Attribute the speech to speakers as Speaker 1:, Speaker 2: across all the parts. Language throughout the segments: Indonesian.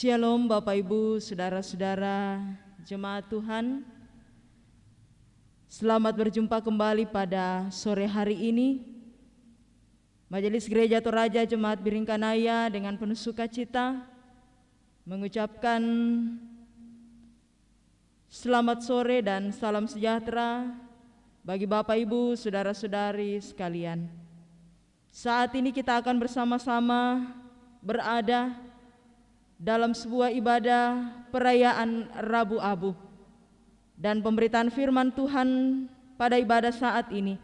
Speaker 1: Shalom Bapak Ibu, Saudara-saudara, Jemaat Tuhan. Selamat berjumpa kembali pada sore hari ini. Majelis Gereja Toraja Jemaat Biringkanaya dengan penuh sukacita mengucapkan selamat sore dan salam sejahtera bagi Bapak Ibu, Saudara-saudari sekalian. Saat ini kita akan bersama-sama berada dalam sebuah ibadah perayaan Rabu Abu, dan pemberitaan firman Tuhan pada ibadah saat ini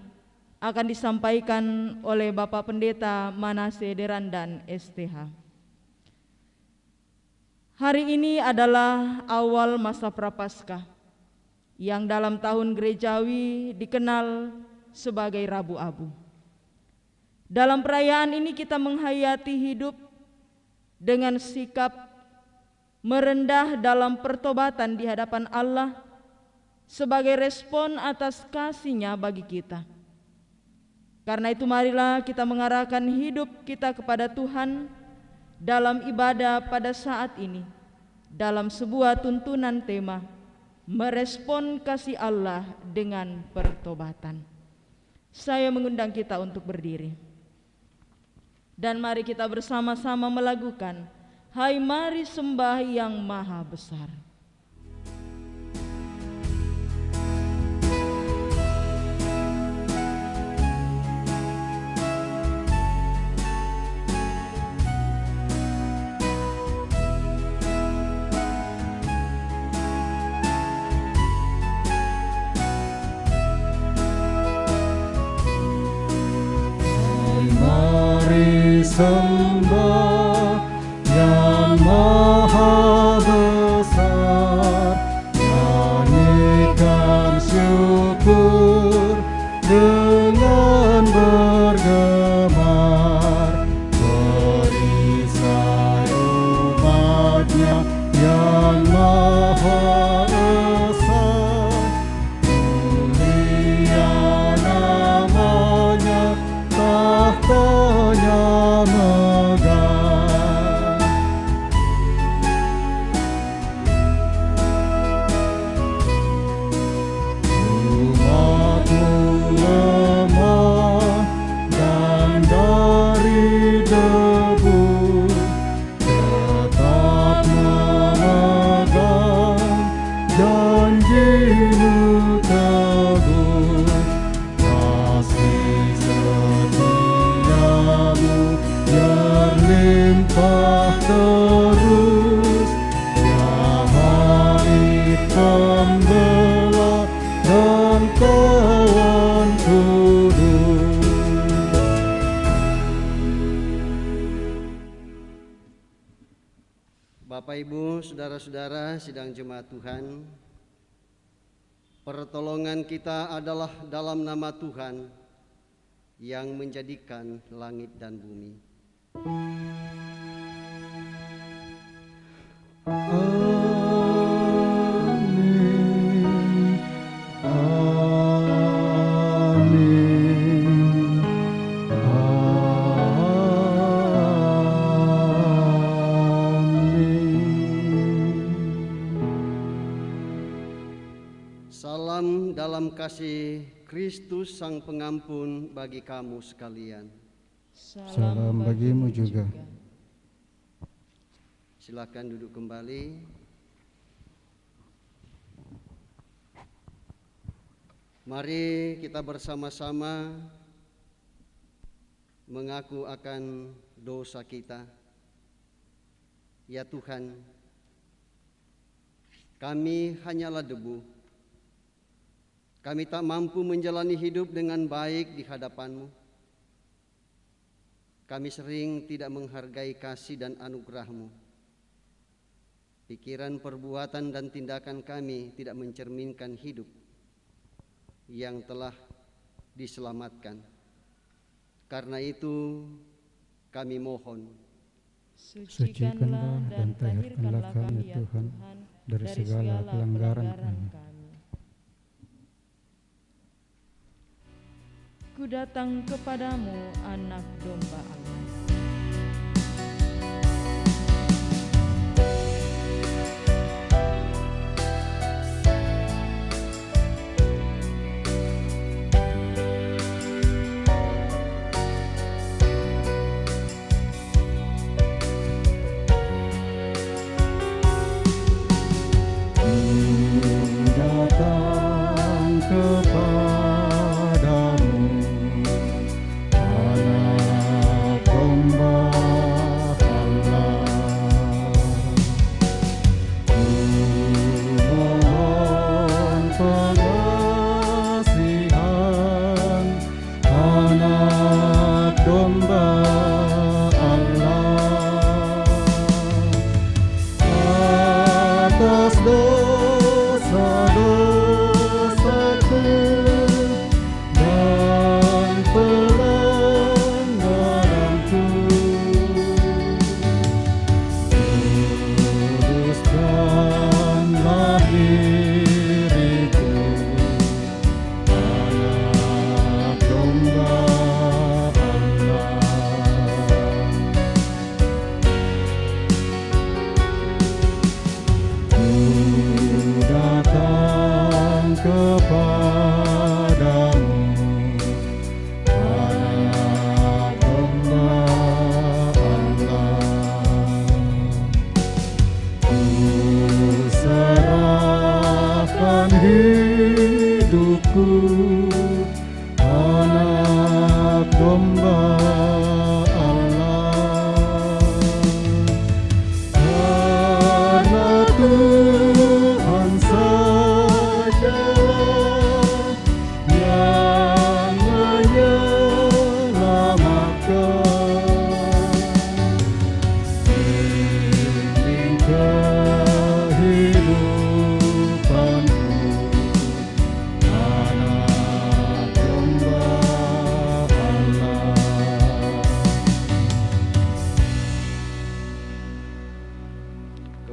Speaker 1: akan disampaikan oleh Bapak Pendeta Manase Derandan STH. Hari ini adalah awal masa Prapaskah yang dalam tahun gerejawi dikenal sebagai Rabu Abu. Dalam perayaan ini kita menghayati hidup dengan sikap merendah dalam pertobatan di hadapan Allah sebagai respon atas kasih-Nya bagi kita. Karena itu marilah kita mengarahkan hidup kita kepada Tuhan dalam ibadah pada saat ini, dalam sebuah tuntunan tema merespon kasih Allah dengan pertobatan. Saya mengundang kita untuk berdiri, dan mari kita bersama-sama melakukan Hai mari sembah yang maha besar.
Speaker 2: Hai mari sembah yang maha besar, nyanyikan syukur dengan bergemar, perisai umat-Nya yang maha esa, mulia namanya, tahtanya megah. Limpah terus, ya hari pembela dan kawan kudus.
Speaker 3: Bapak Ibu, Saudara-saudara sidang jemaat Tuhan, pertolongan kita adalah dalam nama Tuhan yang menjadikan langit dan bumi.
Speaker 2: Amin, amin, amin.
Speaker 3: Salam dalam kasih Kristus Sang Pengampun bagi kamu sekalian.
Speaker 2: Salam bagimu juga.
Speaker 3: Silakan duduk kembali. Mari kita bersama-sama mengaku akan dosa kita. Ya Tuhan, kami hanyalah debu. Kami tak mampu menjalani hidup dengan baik di hadapan-Mu. Kami sering tidak menghargai kasih dan anugerah-Mu. Pikiran, perbuatan, dan tindakan kami tidak mencerminkan hidup yang telah diselamatkan. Karena itu kami mohon,
Speaker 2: Sucikanlah dan tahirkanlah kami ya Tuhan dari segala pelanggaran kami.
Speaker 1: Ku datang kepadamu, anak domba Allah.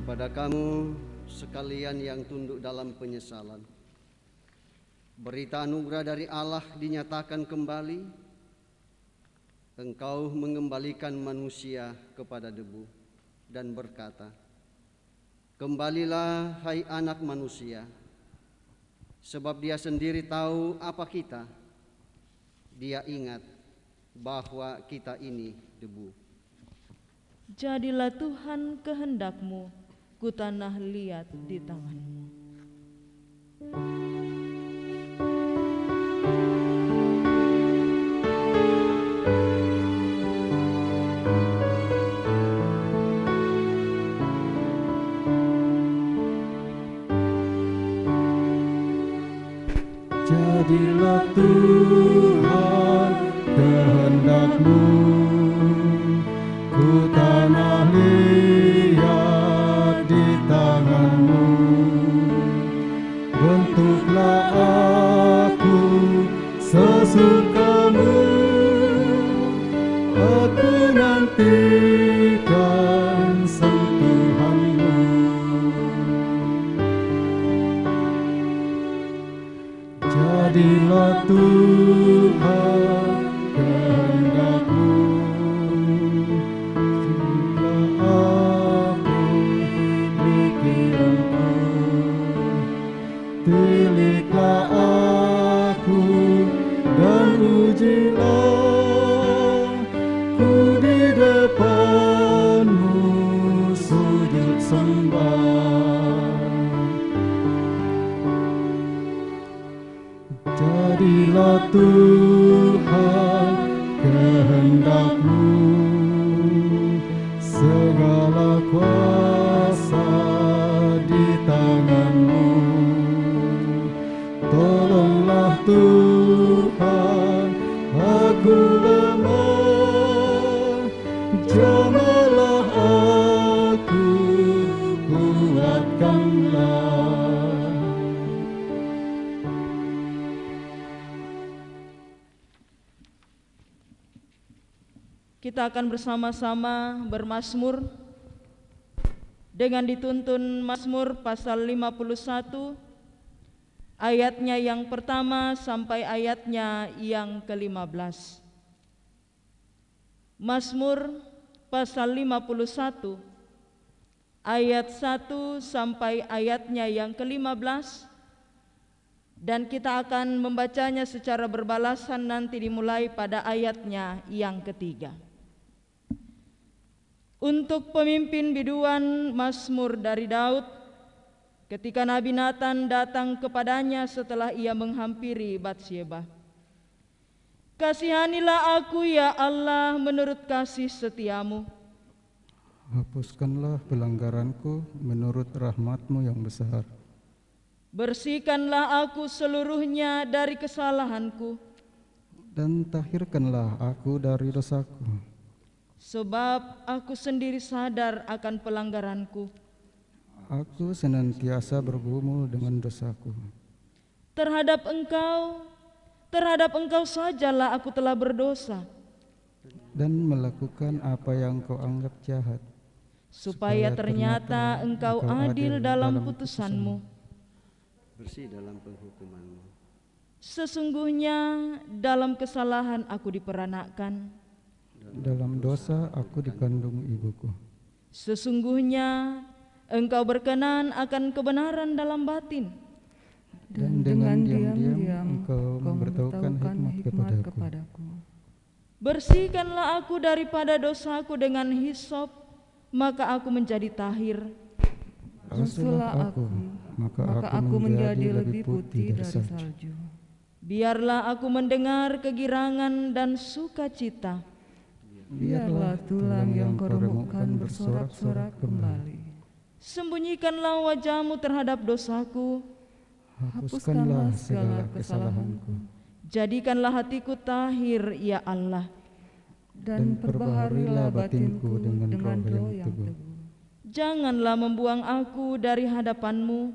Speaker 3: kepada kamu sekalian yang tunduk dalam penyesalan. Berita anugerah dari Allah dinyatakan kembali. Engkau mengembalikan manusia kepada debu dan berkata, "Kembalilah hai anak manusia, sebab dia sendiri tahu apa kita. Dia ingat bahwa kita ini debu."
Speaker 1: Jadilah Tuhan kehendak-Mu, ku tanah liat di tangan-Mu.
Speaker 2: Jadilah Tuhan kehendak-Mu, ku tanah liat di tangan-Mu. Bentuklah aku sesuka-Mu, aku nantikan sentuhan-Mu. Jadilah Tuhan kehendak-Mu, sudahlah aku pikiran-Ku, tiliklah aku dan ujilah ku di depan-Mu sujud sembah. Jadilah Tuhan kehendak-Mu, segala kuasa di tangan-Mu. Tolonglah Tuhan, aku lemah, jamahlah aku, kuatkanlah.
Speaker 1: Kita akan bersama-sama bermazmur dengan dituntun Mazmur pasal 51 ayatnya yang pertama sampai ayatnya yang ke-15. Mazmur pasal 51 ayat 1 sampai ayatnya yang ke-15, dan kita akan membacanya secara berbalasan nanti dimulai pada ayatnya yang ketiga. Untuk pemimpin biduan Mazmur dari Daud, ketika Nabi Nathan datang kepadanya setelah ia menghampiri Batsyeba. Kasihanilah aku ya Allah menurut kasih setiamu.
Speaker 2: Hapuskanlah pelanggaranku menurut rahmat-Mu yang besar.
Speaker 1: Bersihkanlah aku seluruhnya dari kesalahanku,
Speaker 2: Dan tahirkanlah aku dari dosaku.
Speaker 1: sebab aku sendiri sadar akan pelanggaranku.
Speaker 2: Aku senantiasa bergumul dengan dosaku.
Speaker 1: Terhadap engkau sajalah aku telah berdosa,
Speaker 2: Dan melakukan apa yang Kau anggap jahat,
Speaker 1: supaya ternyata engkau adil dalam putusanmu.
Speaker 3: Bersih dalam penghukuman-Mu.
Speaker 1: Sesungguhnya dalam kesalahan aku diperanakkan,
Speaker 2: dalam dosa aku dikandung ibuku.
Speaker 1: sesungguhnya engkau berkenan akan kebenaran dalam batin.
Speaker 2: Dan dengan diam-diam Engkau memberitahukan hikmat kepadaku.
Speaker 1: Bersihkanlah aku daripada dosaku dengan hisop, maka aku menjadi tahir.
Speaker 2: Basuhlah aku, maka aku menjadi lebih putih dari salju.
Speaker 1: Biarlah aku mendengar kegirangan dan sukacita.
Speaker 2: Biarlah tulang yang Kau remukkan bersorak-sorak kembali.
Speaker 1: Sembunyikanlah wajah-Mu terhadap dosaku,
Speaker 2: Hapuskanlah segala kesalahanku.
Speaker 1: jadikanlah hatiku tahir ya Allah.
Speaker 2: Dan perbaharuilah batinku dengan roh yang teguh.
Speaker 1: Janganlah membuang aku dari hadapan-Mu,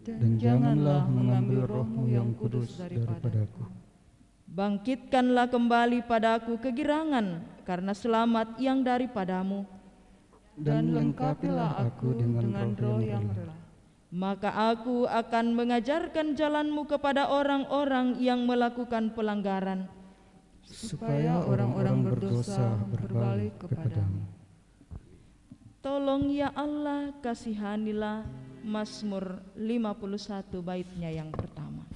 Speaker 2: Dan janganlah mengambil roh-Mu yang kudus daripadaku.
Speaker 1: bangkitkanlah kembali padaku kegirangan karena selamat yang daripada-Mu.
Speaker 2: dan lengkapilah aku dengan roh yang rela.
Speaker 1: Maka aku akan mengajarkan jalan-Mu kepada orang-orang yang melakukan pelanggaran,
Speaker 2: supaya orang-orang berdosa berbalik kepadamu.
Speaker 1: Tolong ya Allah, kasihanilah. Mazmur 51 baitnya yang pertama.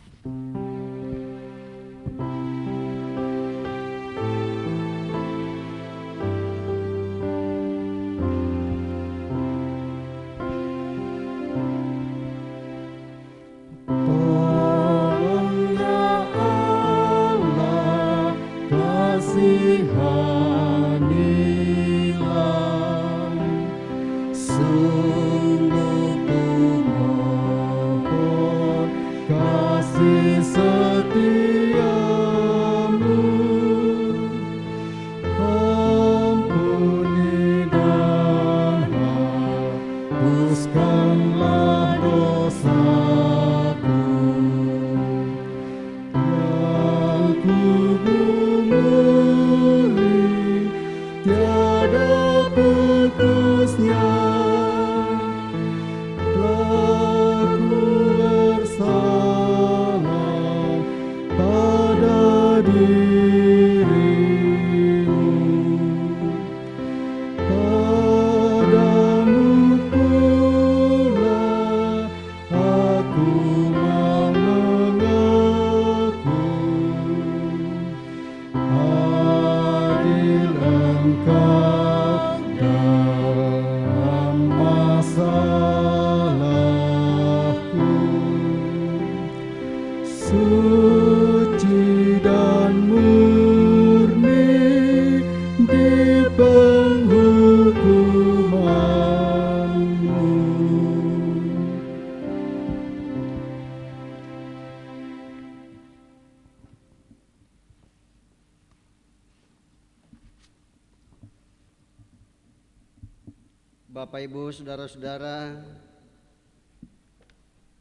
Speaker 3: Bapak, Ibu, saudara-saudara,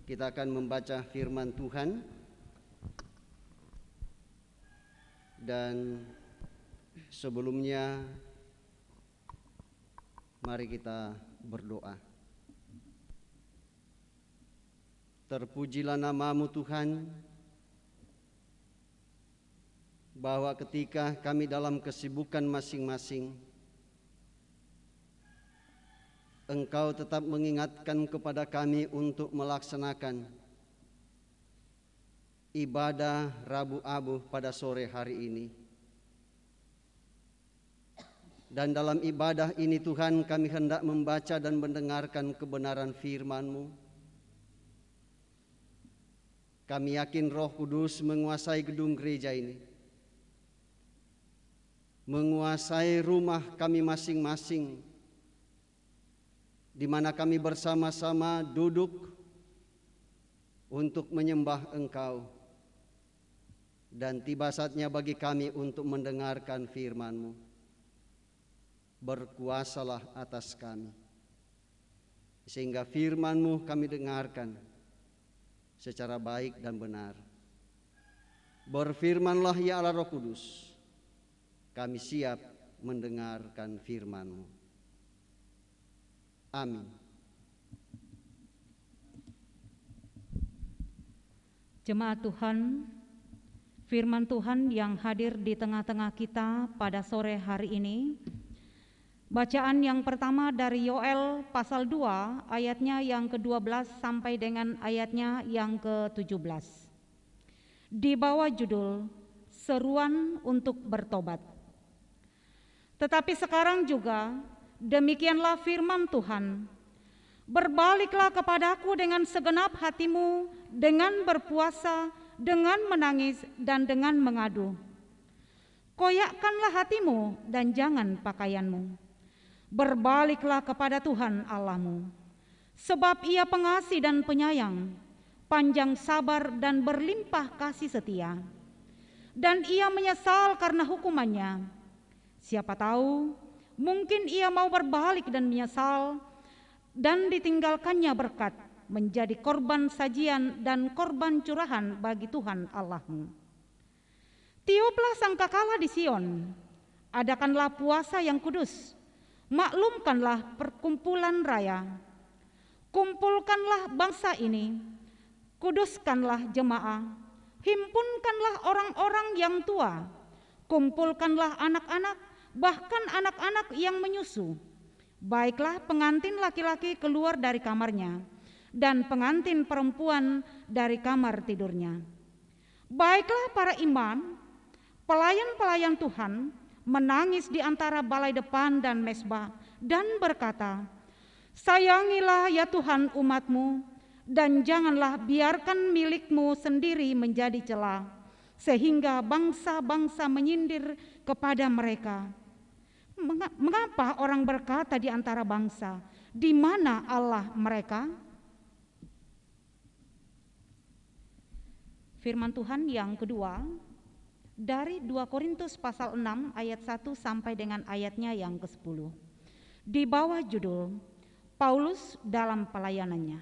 Speaker 3: kita akan membaca firman Tuhan, dan sebelumnya mari kita berdoa. Terpujilah nama-Mu Tuhan, bahwa ketika kami dalam kesibukan masing-masing, Engkau tetap mengingatkan kepada kami untuk melaksanakan ibadah Rabu Abu pada sore hari ini. Dan dalam ibadah ini Tuhan, kami hendak membaca dan mendengarkan kebenaran firman-Mu. Kami yakin Roh Kudus menguasai gedung gereja ini, menguasai rumah kami masing-masing, di mana kami bersama-sama duduk untuk menyembah Engkau, dan tiba saatnya bagi kami untuk mendengarkan firman-Mu. Berkuasalah atas kami, sehingga firman-Mu kami dengarkan secara baik dan benar. Berfirmanlah ya Allah Roh Kudus, kami siap mendengarkan firman-Mu. Amin.
Speaker 4: Jemaat Tuhan, firman Tuhan yang hadir di tengah-tengah kita pada sore hari ini, bacaan yang pertama dari Yoel pasal 2 ayatnya yang ke-12 sampai dengan ayatnya yang ke-17. Di bawah judul Seruan untuk Bertobat. Tetapi sekarang juga demikianlah firman Tuhan, berbaliklah kepadaku dengan segenap hatimu, dengan berpuasa, dengan menangis, dan dengan mengadu. Koyakkanlah hatimu dan jangan pakaianmu. Berbaliklah kepada Tuhan Allahmu, sebab Ia pengasih dan penyayang, panjang sabar dan berlimpah kasih setia. Dan Ia menyesal karena hukumannya. Siapa tahu, mungkin ia mau berbalik dan menyesal, dan ditinggalkannya berkat menjadi korban sajian dan korban curahan bagi Tuhan Allahmu. Tiuplah sangkakala di Sion, adakanlah puasa yang kudus, Maklumkanlah perkumpulan raya, kumpulkanlah bangsa ini, kuduskanlah jemaah, himpunkanlah orang-orang yang tua, kumpulkanlah anak-anak, bahkan anak-anak yang menyusu. Baiklah pengantin laki-laki keluar dari kamarnya, dan pengantin perempuan dari kamar tidurnya. Baiklah para imam, pelayan-pelayan Tuhan, menangis di antara balai depan dan mezbah dan berkata, sayangilah ya Tuhan umat-Mu, dan janganlah biarkan milik-Mu sendiri menjadi celah, sehingga bangsa-bangsa menyindir kepada mereka. Mengapa orang berkata di antara bangsa, di mana Allah mereka? Firman Tuhan yang kedua dari 2 Korintus pasal 6 ayat 1 sampai dengan ayatnya yang ke-10. Di bawah judul Paulus dalam pelayanannya.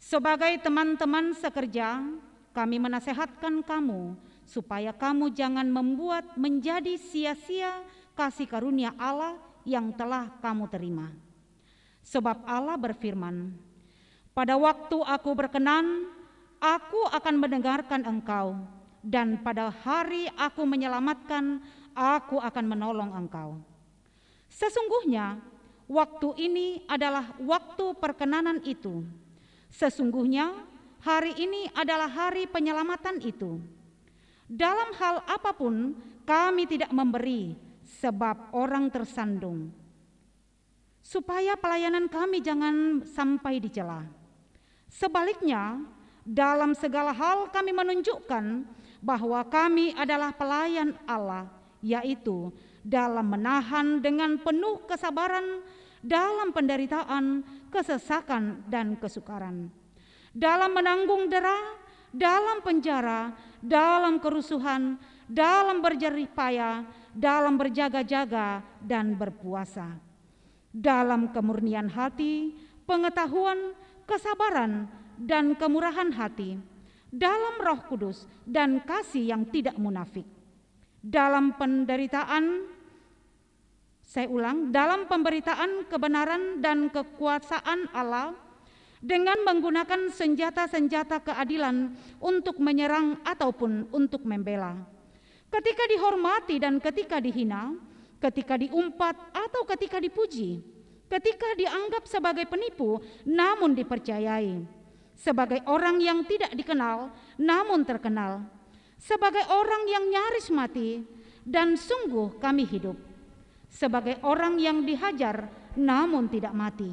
Speaker 4: Sebagai teman-teman sekerja, kami menasehatkan kamu supaya kamu jangan membuat menjadi sia-sia kasih karunia Allah yang telah kamu terima. Sebab Allah berfirman, pada waktu aku berkenan, aku akan mendengarkan engkau, dan pada hari aku menyelamatkan, aku akan menolong engkau. Sesungguhnya waktu ini adalah waktu perkenanan itu. Sesungguhnya hari ini adalah hari penyelamatan itu. Dalam hal apapun kami tidak memberi, sebab orang tersandung, supaya pelayanan kami jangan sampai dicela. Sebaliknya, dalam segala hal kami menunjukkan bahwa kami adalah pelayan Allah, yaitu dalam menahan dengan penuh kesabaran, dalam penderitaan, kesesakan, dan kesukaran, dalam menanggung dera, dalam penjara, dalam kerusuhan, dalam berjerih payah, dalam berjaga-jaga dan berpuasa, dalam kemurnian hati, pengetahuan, kesabaran, dan kemurahan hati, dalam Roh Kudus dan kasih yang tidak munafik, dalam penderitaan, dalam pemberitaan kebenaran dan kekuasaan Allah, dengan menggunakan senjata-senjata keadilan untuk menyerang ataupun untuk membela, ketika dihormati dan ketika dihina, ketika diumpat atau ketika dipuji, ketika dianggap sebagai penipu namun dipercayai, sebagai orang yang tidak dikenal namun terkenal, sebagai orang yang nyaris mati dan sungguh kami hidup, sebagai orang yang dihajar namun tidak mati,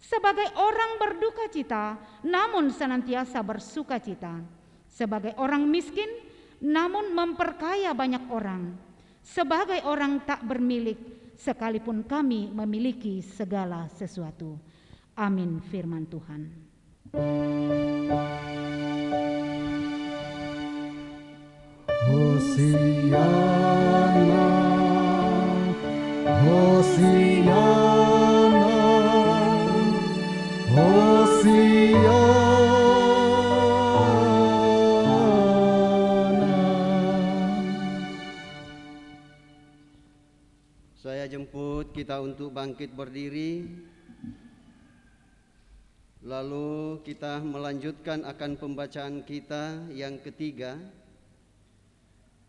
Speaker 4: sebagai orang berduka cita namun senantiasa bersuka cita, sebagai orang miskin namun memperkaya banyak orang, sebagai orang tak bermilik sekalipun kami memiliki segala sesuatu. Amin. Firman Tuhan.
Speaker 2: Hosiana, Hosiana, Hosiana.
Speaker 3: Saya jemput kita untuk bangkit berdiri. Lalu kita melanjutkan akan pembacaan kita yang ketiga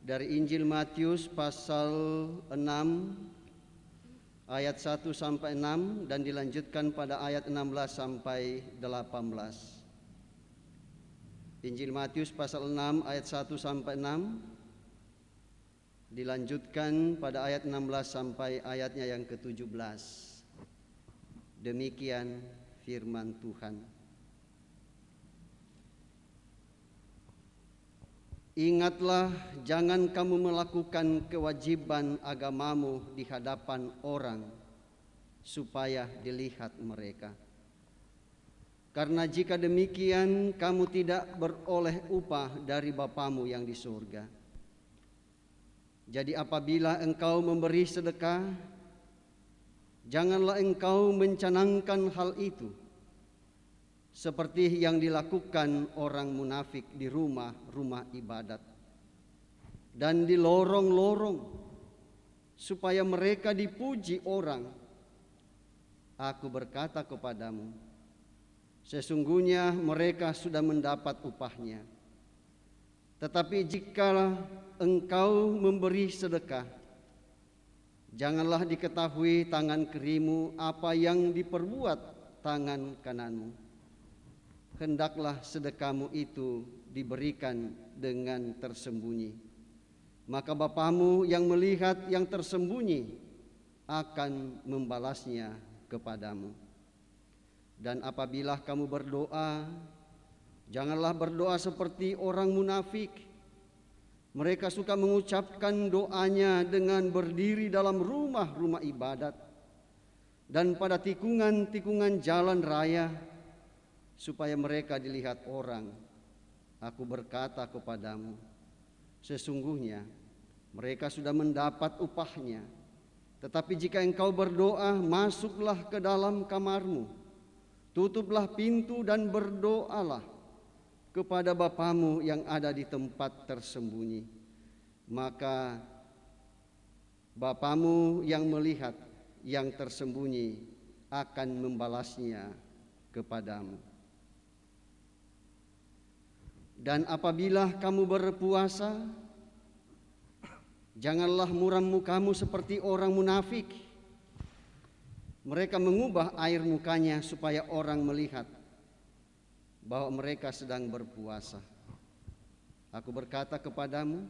Speaker 3: dari Injil Matius pasal 6 ayat 1 sampai 6 dan dilanjutkan pada ayat 16 sampai 18. Injil Matius pasal 6 ayat 1 sampai 6 dilanjutkan pada ayat 16 sampai ayatnya yang ke-17. Demikian firman Tuhan. Ingatlah, jangan kamu melakukan kewajiban agamamu di hadapan orang supaya dilihat mereka. Karena jika demikian, kamu tidak beroleh upah dari Bapamu yang di surga. Jadi apabila engkau memberi sedekah, janganlah engkau mencanangkan hal itu seperti yang dilakukan orang munafik di rumah-rumah ibadat dan di lorong-lorong supaya mereka dipuji orang. Aku berkata kepadamu, sesungguhnya mereka sudah mendapat upahnya. Tetapi jika engkau memberi sedekah, janganlah diketahui tangan kirimu apa yang diperbuat tangan kananmu. Hendaklah sedekahmu itu diberikan dengan tersembunyi. Maka Bapamu yang melihat yang tersembunyi akan membalasnya kepadamu. Dan apabila kamu berdoa, janganlah berdoa seperti orang munafik. Mereka suka mengucapkan doanya dengan berdiri dalam rumah-rumah ibadat dan pada tikungan-tikungan jalan raya, supaya mereka dilihat orang. Aku berkata kepadamu, sesungguhnya mereka sudah mendapat upahnya. Tetapi jika engkau berdoa, masuklah ke dalam kamarmu, tutuplah pintu dan berdoalah kepada Bapamu yang ada di tempat tersembunyi. Maka Bapamu yang melihat yang tersembunyi akan membalasnya kepadamu. Dan apabila kamu berpuasa, janganlah muram mukamu seperti orang munafik. Mereka mengubah air mukanya supaya orang melihat bahwa mereka sedang berpuasa. Aku berkata kepadamu,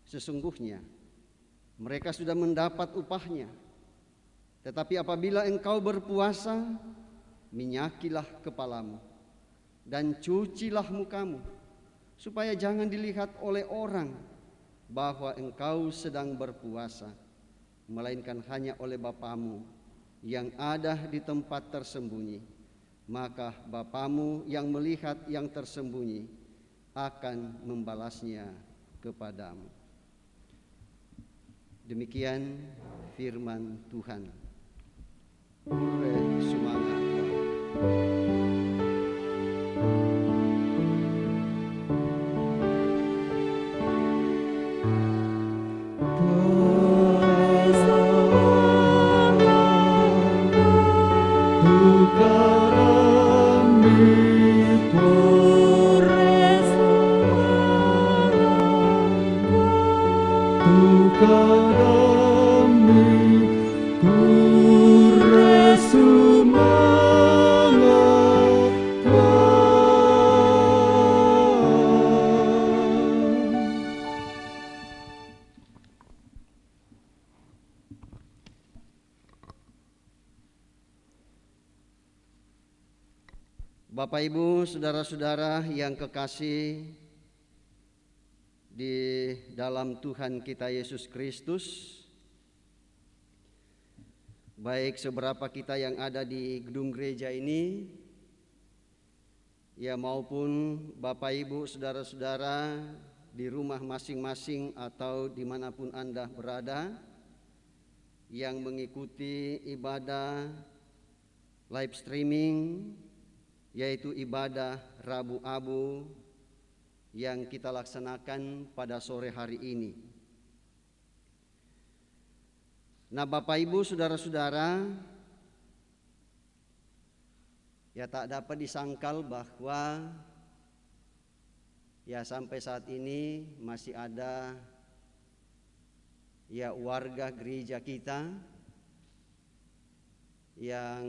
Speaker 3: sesungguhnya mereka sudah mendapat upahnya. Tetapi apabila engkau berpuasa, minyakilah kepalamu dan cucilah mukamu, supaya jangan dilihat oleh orang bahwa engkau sedang berpuasa, melainkan hanya oleh Bapamu yang ada di tempat tersembunyi. Maka Bapamu yang melihat yang tersembunyi akan membalasnya kepadamu. Demikian firman Tuhan. Semangat Tuhan. Bapak, Ibu, saudara-saudara yang kekasih di dalam Tuhan kita Yesus Kristus, baik seberapa kita yang ada di gedung gereja ini, ya maupun Bapak, Ibu, saudara-saudara di rumah masing-masing atau dimanapun Anda berada, yang mengikuti ibadah live streaming, yaitu ibadah Rabu Abu yang kita laksanakan pada sore hari ini. Nah, Bapak, Ibu, saudara-saudara, ya tak dapat disangkal bahwa ya sampai saat ini masih ada ya warga gereja kita yang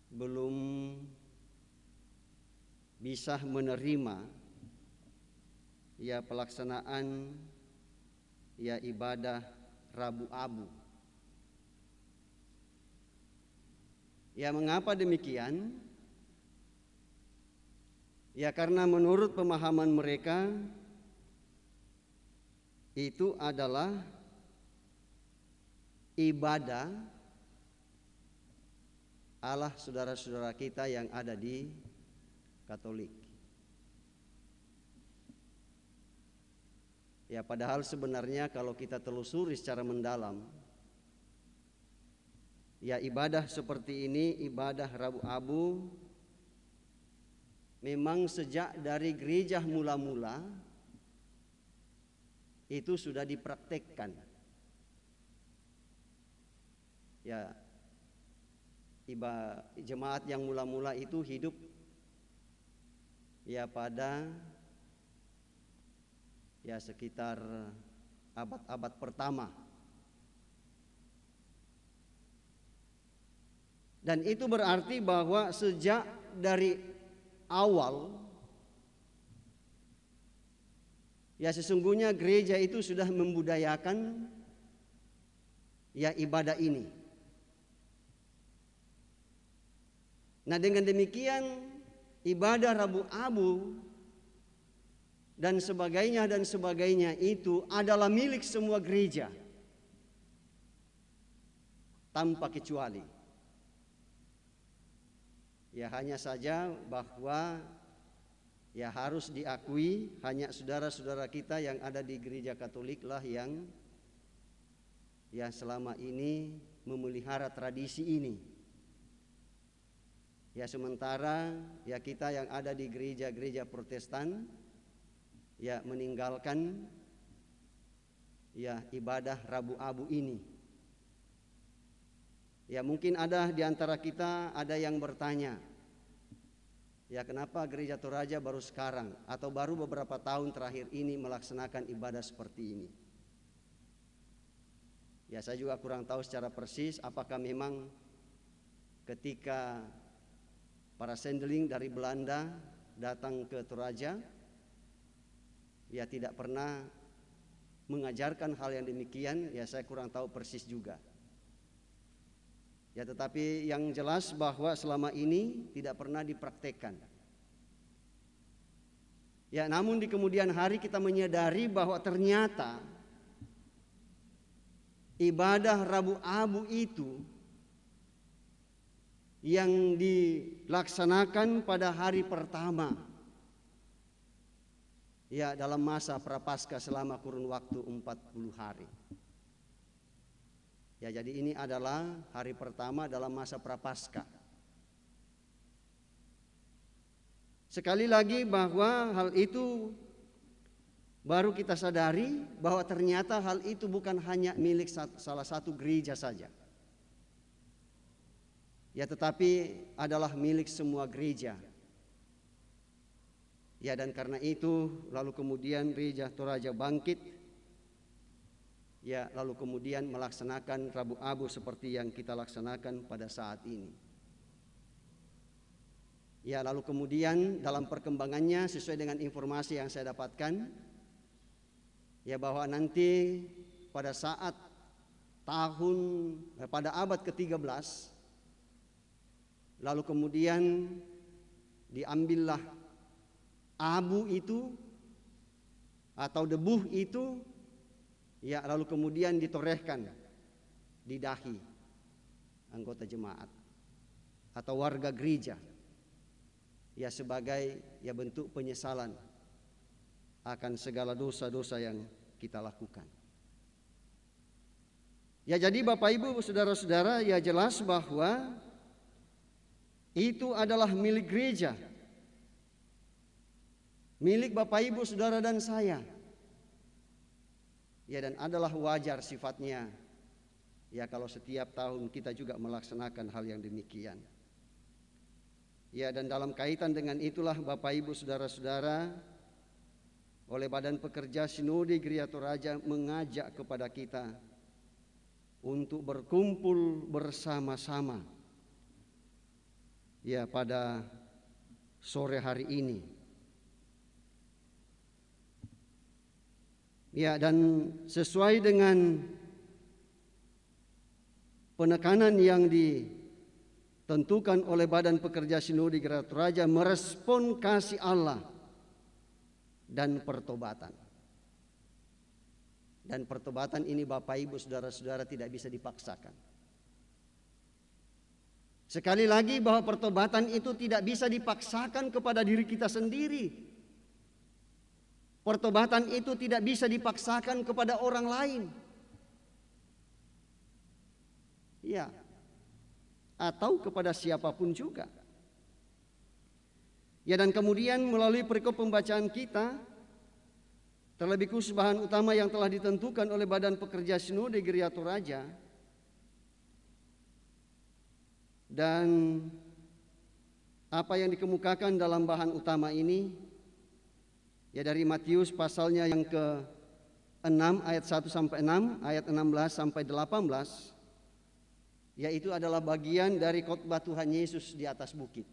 Speaker 3: belum bisa menerima ya pelaksanaan ya ibadah Rabu Abu. Ya, mengapa demikian? Ya karena menurut pemahaman mereka itu adalah ibadah Allah saudara-saudara kita yang ada di Katolik. Ya, padahal sebenarnya kalau kita telusuri secara mendalam, ya ibadah seperti ini, ibadah Rabu Abu, memang sejak dari gereja mula-mula itu sudah dipraktekkan. Ya, jemaat yang mula-mula itu hidup ya pada ya sekitar abad-abad pertama. Dan itu berarti bahwa sejak dari awal ya sesungguhnya gereja itu sudah membudayakan ya ibadah ini. Nah, dengan demikian ibadah Rabu Abu dan sebagainya itu adalah milik semua gereja tanpa kecuali. Ya hanya saja bahwa ya harus diakui hanya saudara-saudara kita yang ada di gereja Katolik lah yang ya selama ini memelihara tradisi ini. Ya sementara ya kita yang ada di gereja-gereja Protestan ya meninggalkan ya ibadah Rabu Abu ini. Ya mungkin ada di antara kita ada yang bertanya, ya kenapa gereja Toraja baru sekarang atau baru beberapa tahun terakhir ini melaksanakan ibadah seperti ini? Ya saya juga kurang tahu secara persis apakah memang ketika para sendeling dari Belanda datang ke Toraja ya tidak pernah mengajarkan hal yang demikian, ya saya kurang tahu persis juga. Ya tetapi yang jelas bahwa selama ini tidak pernah dipraktekkan. Ya namun di kemudian hari kita menyadari bahwa ternyata ibadah Rabu Abu itu yang dilaksanakan pada hari pertama ya dalam masa Prapaskah selama kurun waktu 40 hari. Ya jadi ini adalah hari pertama dalam masa Prapaskah. Sekali lagi bahwa hal itu baru kita sadari bahwa ternyata hal itu bukan hanya milik salah satu gereja saja. Ya tetapi adalah milik semua gereja. Ya dan karena itu lalu kemudian gereja Toraja bangkit. Ya lalu kemudian melaksanakan Rabu Abu seperti yang kita laksanakan pada saat ini. Ya lalu kemudian dalam perkembangannya sesuai dengan informasi yang saya dapatkan ya bahwa nanti pada saat pada abad ke-13 lalu kemudian diambillah abu itu atau debu itu ya lalu kemudian ditorehkan di dahi anggota jemaat atau warga gereja ya sebagai ya bentuk penyesalan akan segala dosa-dosa yang kita lakukan. Ya jadi Bapak Ibu saudara-saudara ya jelas bahwa itu adalah milik gereja, milik Bapak Ibu saudara dan saya. Ya dan adalah wajar sifatnya ya kalau setiap tahun kita juga melaksanakan hal yang demikian. Ya dan dalam kaitan dengan itulah Bapak Ibu saudara-saudara oleh Badan Pekerja Sinode Gereja Toraja mengajak kepada kita untuk berkumpul bersama-sama ya pada sore hari ini. Ya dan sesuai dengan penekanan yang ditentukan oleh Badan Pekerja Sinode Gereja Toraja merespon kasih Allah dan pertobatan. Dan pertobatan ini Bapak Ibu saudara-saudara tidak bisa dipaksakan. Sekali lagi bahwa pertobatan itu tidak bisa dipaksakan kepada diri kita sendiri. Pertobatan itu tidak bisa dipaksakan kepada orang lain. Ya. Atau kepada siapapun juga. Ya dan kemudian melalui perikop pembacaan kita Terlebih khusus bahan utama yang telah ditentukan oleh Badan Pekerja Sinode Gereja Toraja, dan apa yang dikemukakan dalam bahan utama ini ya dari Matius pasalnya yang ke-6 ayat 1 sampai 6, ayat 16 sampai 18, yaitu adalah bagian dari khotbah Tuhan Yesus di atas bukit.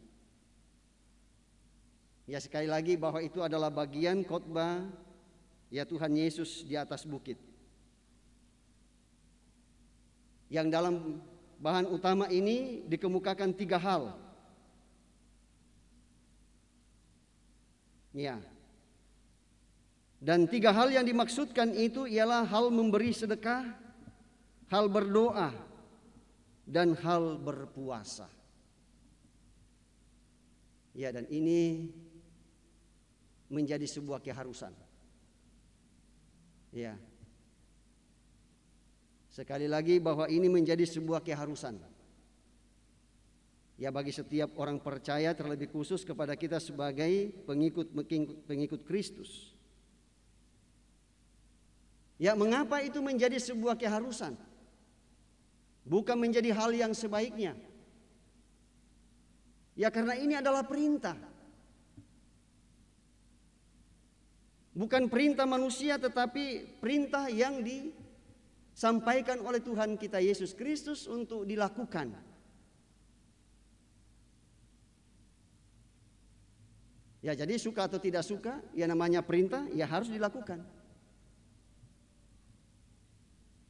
Speaker 3: Ya, sekali lagi bahwa itu adalah bagian khotbah ya Tuhan Yesus di atas bukit, yang dalam bahan utama ini dikemukakan 3 hal. Ya. Dan 3 hal yang dimaksudkan itu ialah hal memberi sedekah, hal berdoa, dan hal berpuasa. Ya, dan ini menjadi sebuah keharusan. Ya. Sekali lagi bahwa ini menjadi sebuah keharusan. Ya, bagi setiap orang percaya, terlebih khusus kepada kita sebagai pengikut Kristus. Ya, mengapa itu menjadi sebuah keharusan? Bukan menjadi hal yang sebaiknya. Ya, karena ini adalah perintah. Bukan perintah manusia, tetapi perintah yang disampaikan oleh Tuhan kita Yesus Kristus untuk dilakukan. Ya, jadi suka atau tidak suka, ya namanya perintah, ya harus dilakukan.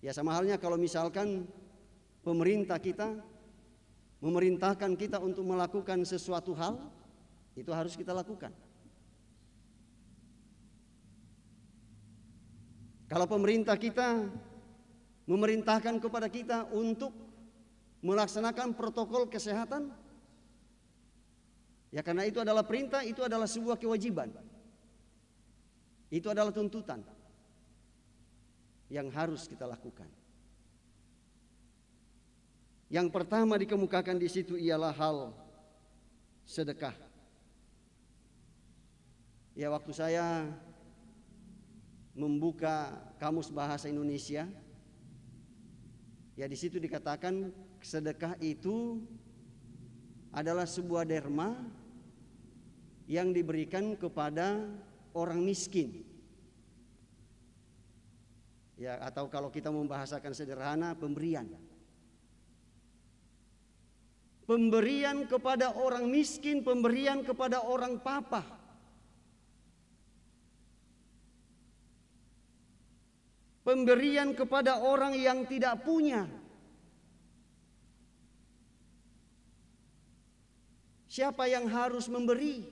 Speaker 3: Ya, sama halnya kalau misalkan pemerintah kita memerintahkan kita untuk melakukan sesuatu hal, itu harus kita lakukan. Kalau pemerintah kita memerintahkan kepada kita untuk melaksanakan protokol kesehatan, ya karena itu adalah perintah, itu adalah sebuah kewajiban. Itu adalah tuntutan yang harus kita lakukan. Yang pertama dikemukakan di situ ialah hal sedekah. Ya, waktu saya membuka Kamus Bahasa Indonesia, ya di situ dikatakan sedekah itu adalah sebuah derma yang diberikan kepada orang miskin. Ya, atau kalau kita membahasakan sederhana, pemberian. Pemberian kepada orang miskin, pemberian kepada orang papa. Pemberian kepada orang yang tidak punya. Siapa yang harus memberi?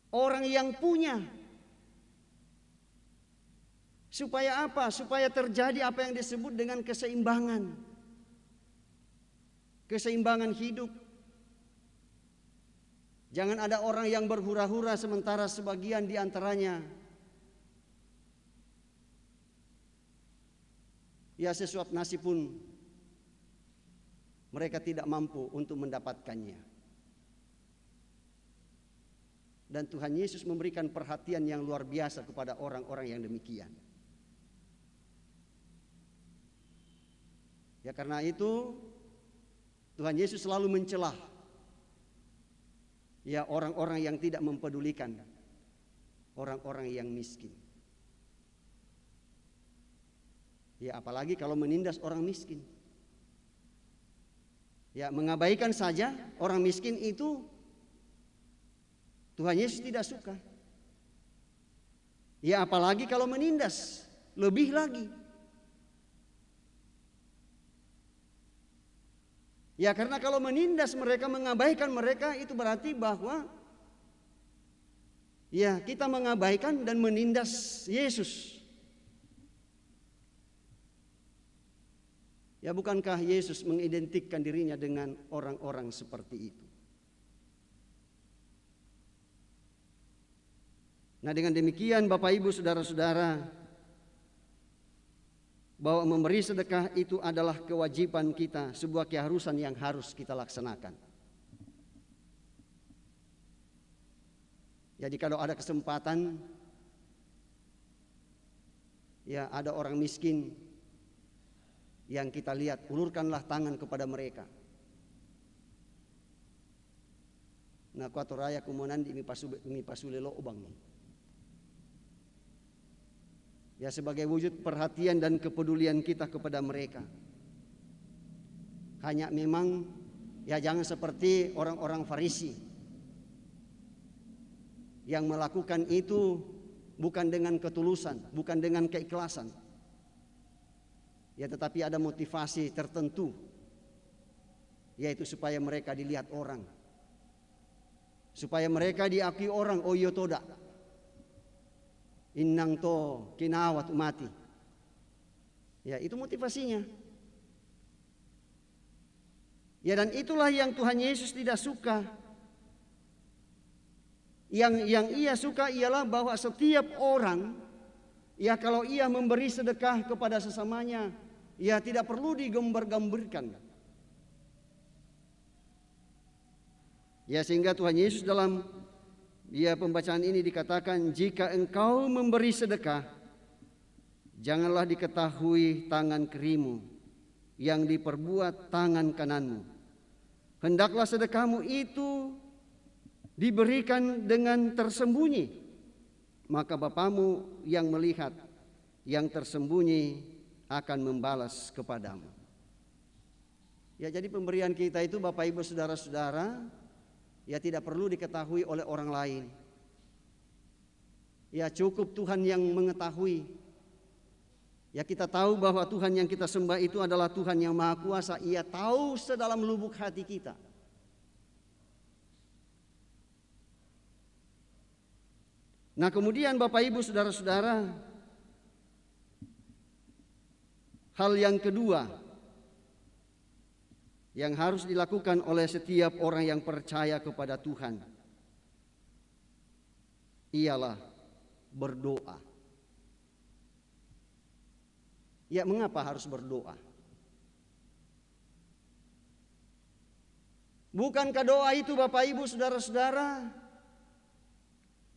Speaker 3: Orang yang punya. Supaya apa? Supaya terjadi apa yang disebut dengan keseimbangan. Keseimbangan hidup. Jangan ada orang yang berhura-hura sementara sebagian di antaranya ya sesuap nasi pun mereka tidak mampu untuk mendapatkannya. Dan Tuhan Yesus memberikan perhatian yang luar biasa kepada orang-orang yang demikian. Ya, karena itu Tuhan Yesus selalu mencelah ya orang-orang yang tidak mempedulikan orang-orang yang miskin. Ya, apalagi kalau menindas orang miskin. Ya, mengabaikan saja orang miskin itu Tuhan Yesus tidak suka. Ya, apalagi kalau menindas, lebih lagi. Ya, karena kalau menindas mereka, mengabaikan mereka, itu berarti bahwa ya kita mengabaikan dan menindas Yesus. Ya, bukankah Yesus mengidentikan dirinya dengan orang-orang seperti itu? Nah, dengan demikian Bapak Ibu Saudara-saudara, bahwa memberi sedekah itu adalah kewajiban kita, sebuah keharusan yang harus kita laksanakan. Jadi kalau ada kesempatan, ya ada orang miskin yang kita lihat, ulurkanlah tangan kepada mereka. Nah, kuatu raya kumunan di mipasulelo ubang. Ya, sebagai wujud perhatian dan kepedulian kita kepada mereka. Hanya memang ya jangan seperti orang-orang Farisi yang melakukan itu bukan dengan ketulusan, bukan dengan keikhlasan. Ya, tetapi ada motivasi tertentu, yaitu supaya mereka dilihat orang, supaya mereka diakui orang. Oh iya toda, innang to kinawat umati. Ya, itu motivasinya. Ya, dan itulah yang Tuhan Yesus tidak suka. Yang ia suka ialah bahwa setiap orang, ya kalau ia memberi sedekah kepada sesamanya, ya tidak perlu digambar-gambarkan. Ya, sehingga Tuhan Yesus dalam pembacaan ini dikatakan, jika engkau memberi sedekah, janganlah diketahui tangan kirimu yang diperbuat tangan kananmu. Hendaklah sedekahmu itu diberikan dengan tersembunyi, maka Bapamu yang melihat yang tersembunyi akan membalas kepadamu. Ya, jadi pemberian kita itu Bapak Ibu saudara-saudara, ya tidak perlu diketahui oleh orang lain. Ya, cukup Tuhan yang mengetahui. Ya, kita tahu bahwa Tuhan yang kita sembah itu adalah Tuhan yang Maha Kuasa. Ia tahu sedalam lubuk hati kita. Nah, kemudian Bapak Ibu saudara-saudara, hal yang kedua yang harus dilakukan oleh setiap orang yang percaya kepada Tuhan ialah berdoa. Ya, mengapa harus berdoa? Bukankah doa itu Bapak Ibu saudara-saudara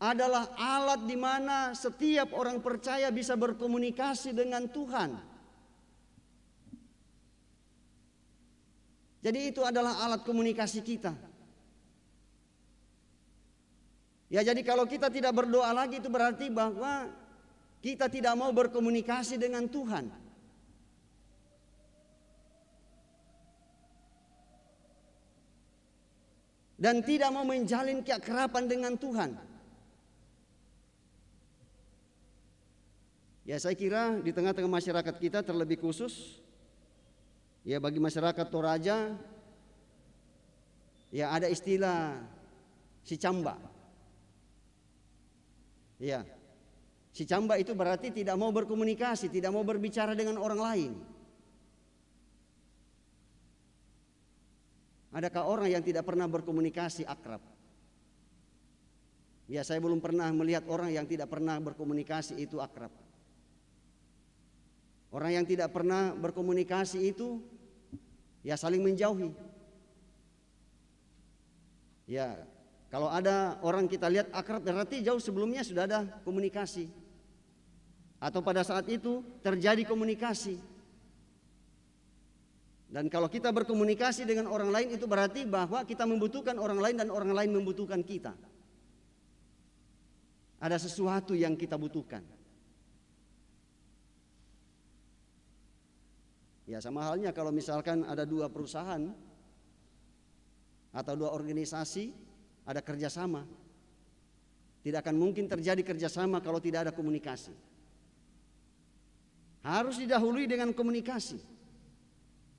Speaker 3: adalah alat di mana setiap orang percaya bisa berkomunikasi dengan Tuhan? Jadi itu adalah alat komunikasi kita. Ya, jadi kalau kita tidak berdoa lagi itu berarti bahwa kita tidak mau berkomunikasi dengan Tuhan. Dan tidak mau menjalin keakraban dengan Tuhan. Ya, saya kira di tengah-tengah masyarakat kita terlebih khusus, ya bagi masyarakat Toraja, ya ada istilah si camba. Ya, si camba itu berarti tidak mau berkomunikasi, tidak mau berbicara dengan orang lain. Adakah orang yang tidak pernah berkomunikasi akrab? Ya, saya belum pernah melihat orang yang tidak pernah berkomunikasi itu akrab. Orang yang tidak pernah berkomunikasi itu ya saling menjauhi. Ya, kalau ada orang kita lihat akrab berarti jauh sebelumnya sudah ada komunikasi. Atau pada saat itu terjadi komunikasi. Dan kalau kita berkomunikasi dengan orang lain itu berarti bahwa kita membutuhkan orang lain dan orang lain membutuhkan kita. Ada sesuatu yang kita butuhkan. Ya, sama halnya kalau misalkan ada dua perusahaan atau dua organisasi ada kerjasama. Tidak akan mungkin terjadi kerjasama kalau tidak ada komunikasi. Harus didahului dengan komunikasi.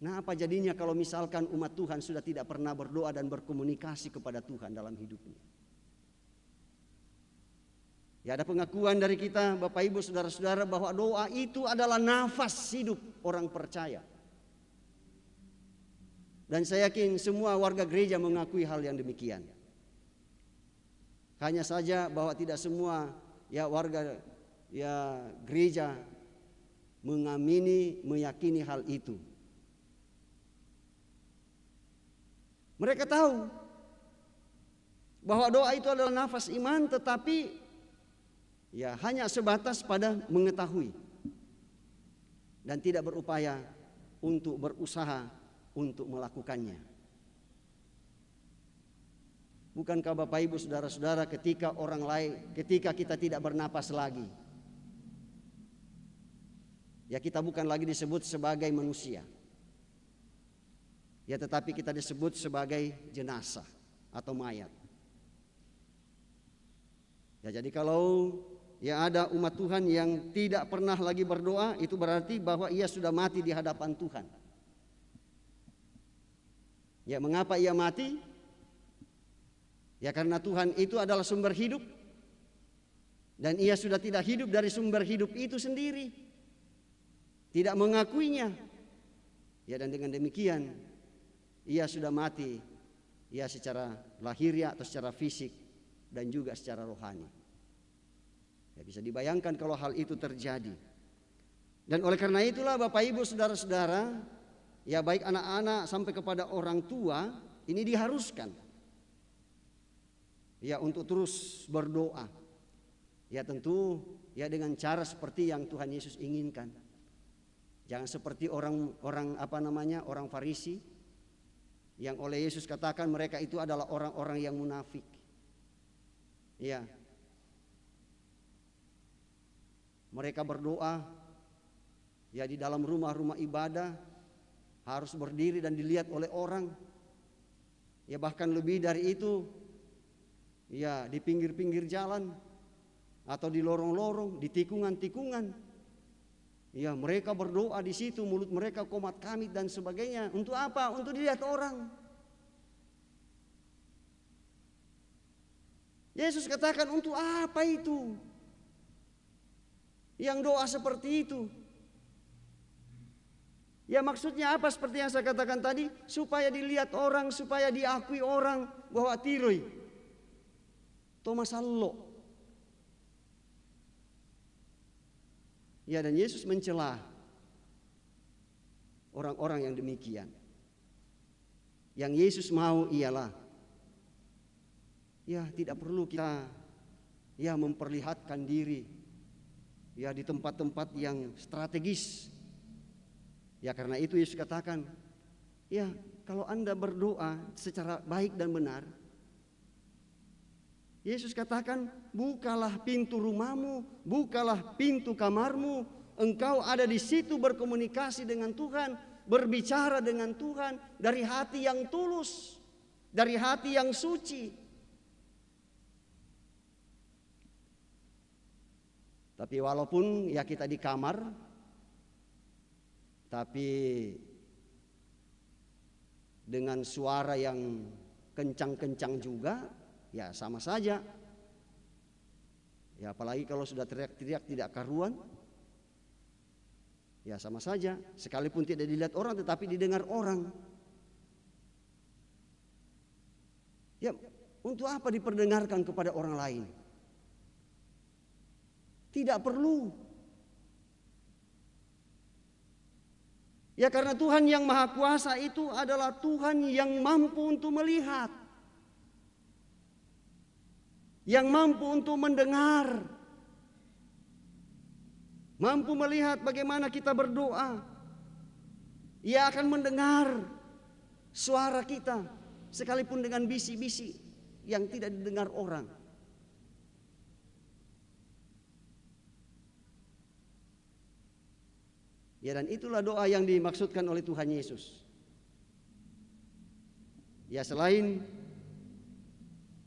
Speaker 3: Nah, apa jadinya kalau misalkan umat Tuhan sudah tidak pernah berdoa dan berkomunikasi kepada Tuhan dalam hidupnya? Ya, ada pengakuan dari kita Bapak Ibu saudara-saudara bahwa doa itu adalah nafas hidup orang percaya. Dan saya yakin semua warga gereja mengakui hal yang demikian. Hanya saja bahwa tidak semua ya warga ya gereja mengamini, meyakini hal itu. Mereka tahu bahwa doa itu adalah nafas iman, tetapi ya hanya sebatas pada mengetahui dan tidak berupaya untuk berusaha untuk melakukannya. Bukankah Bapak Ibu saudara-saudara, ketika kita tidak bernapas lagi, ya kita bukan lagi disebut sebagai manusia, ya tetapi kita disebut sebagai jenazah atau mayat. Ya jadi kalau ya ada umat Tuhan yang tidak pernah lagi berdoa, itu berarti bahwa ia sudah mati di hadapan Tuhan. Ya mengapa ia mati? Ya karena Tuhan itu adalah sumber hidup, dan ia sudah tidak hidup dari sumber hidup itu sendiri, tidak mengakuinya. Ya dan dengan demikian ia sudah mati, ya secara lahiriah atau secara fisik dan juga secara rohani. Ya bisa dibayangkan kalau hal itu terjadi. Dan oleh karena itulah Bapak Ibu saudara-saudara, ya baik anak-anak sampai kepada orang tua, ini diharuskan ya untuk terus berdoa. Ya tentu ya dengan cara seperti yang Tuhan Yesus inginkan. Jangan seperti orang Farisi yang oleh Yesus katakan mereka itu adalah orang-orang yang munafik. Ya. Mereka berdoa ya di dalam rumah-rumah ibadah, harus berdiri dan dilihat oleh orang. Ya bahkan lebih dari itu, ya di pinggir-pinggir jalan atau di lorong-lorong, di tikungan-tikungan. Ya mereka berdoa di situ, mulut mereka komat kamit dan sebagainya. Untuk apa? Untuk dilihat orang. Yesus katakan, untuk apa itu? Yang doa seperti itu. Ya maksudnya apa seperti yang saya katakan tadi? Supaya dilihat orang, supaya diakui orang bahwa tiroi Thomas Allo. Ya dan Yesus mencela orang-orang yang demikian. Yang Yesus mau ialah ya tidak perlu kita ya memperlihatkan diri ya di tempat-tempat yang strategis. Ya karena itu Yesus katakan, ya kalau Anda berdoa secara baik dan benar, Yesus katakan, bukalah pintu rumahmu, bukalah pintu kamarmu, engkau ada di situ berkomunikasi dengan Tuhan, berbicara dengan Tuhan dari hati yang tulus, dari hati yang suci. Tapi walaupun ya kita di kamar, tapi dengan suara yang kencang-kencang juga, ya sama saja. Ya apalagi kalau sudah teriak-teriak tidak karuan, ya sama saja. Sekalipun tidak dilihat orang tetapi didengar orang. Ya untuk apa diperdengarkan kepada orang lain? Tidak perlu. Ya karena Tuhan yang Maha Kuasa itu adalah Tuhan yang mampu untuk melihat, yang mampu untuk mendengar, mampu melihat bagaimana kita berdoa. Ia akan mendengar suara kita sekalipun dengan bisi-bisi yang tidak didengar orang. Ya dan itulah doa yang dimaksudkan oleh Tuhan Yesus. Ya selain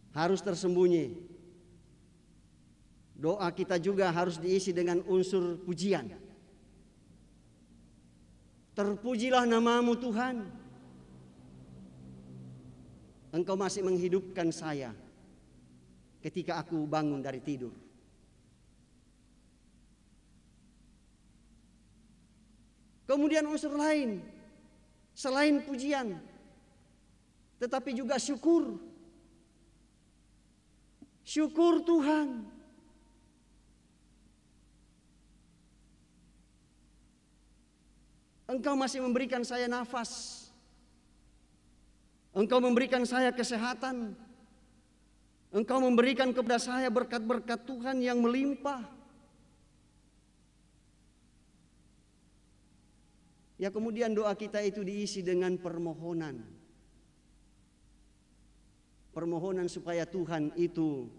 Speaker 3: harus tersembunyi, doa kita juga harus diisi dengan unsur pujian. Terpujilah namamu Tuhan. Engkau masih menghidupkan saya ketika aku bangun dari tidur. Kemudian unsur lain selain pujian, tetapi juga syukur. Syukur Tuhan. Engkau masih memberikan saya nafas. Engkau memberikan saya kesehatan. Engkau memberikan kepada saya berkat-berkat Tuhan yang melimpah. Ya, kemudian doa kita itu diisi dengan permohonan. Permohonan supaya Tuhan itu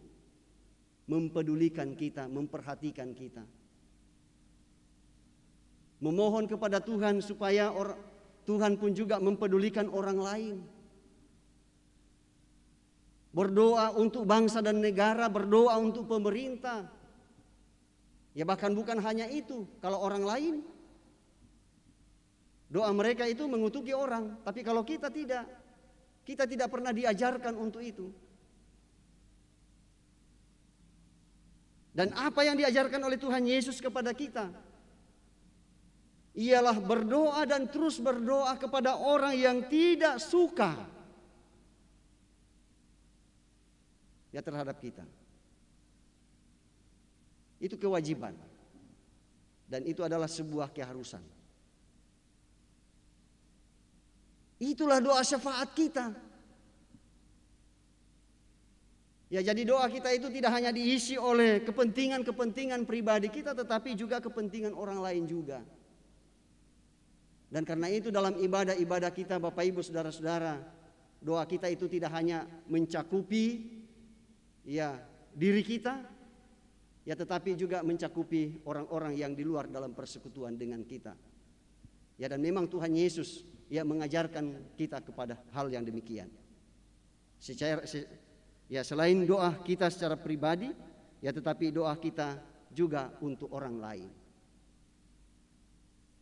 Speaker 3: mempedulikan kita, memperhatikan kita. Memohon kepada Tuhan supaya Tuhan pun juga mempedulikan orang lain. Berdoa untuk bangsa dan negara, berdoa untuk pemerintah. Ya, bahkan bukan hanya itu, kalau orang lain, doa mereka itu mengutuki orang. Tapi kalau kita tidak pernah diajarkan untuk itu. Dan apa yang diajarkan oleh Tuhan Yesus kepada kita ialah berdoa dan terus berdoa kepada orang yang tidak suka ya terhadap kita. Itu kewajiban. Dan itu adalah sebuah keharusan. Itulah doa syafaat kita. Ya, jadi doa kita itu tidak hanya diisi oleh kepentingan-kepentingan pribadi kita, tetapi juga kepentingan orang lain juga. Dan karena itu dalam ibadah-ibadah kita, Bapak Ibu Saudara-saudara, doa kita itu tidak hanya mencakupi ya diri kita, ya tetapi juga mencakupi orang-orang yang di luar dalam persekutuan dengan kita. Ya, dan memang Tuhan Yesus ya mengajarkan kita kepada hal yang demikian. Ya, selain doa kita secara pribadi, ya tetapi doa kita juga untuk orang lain.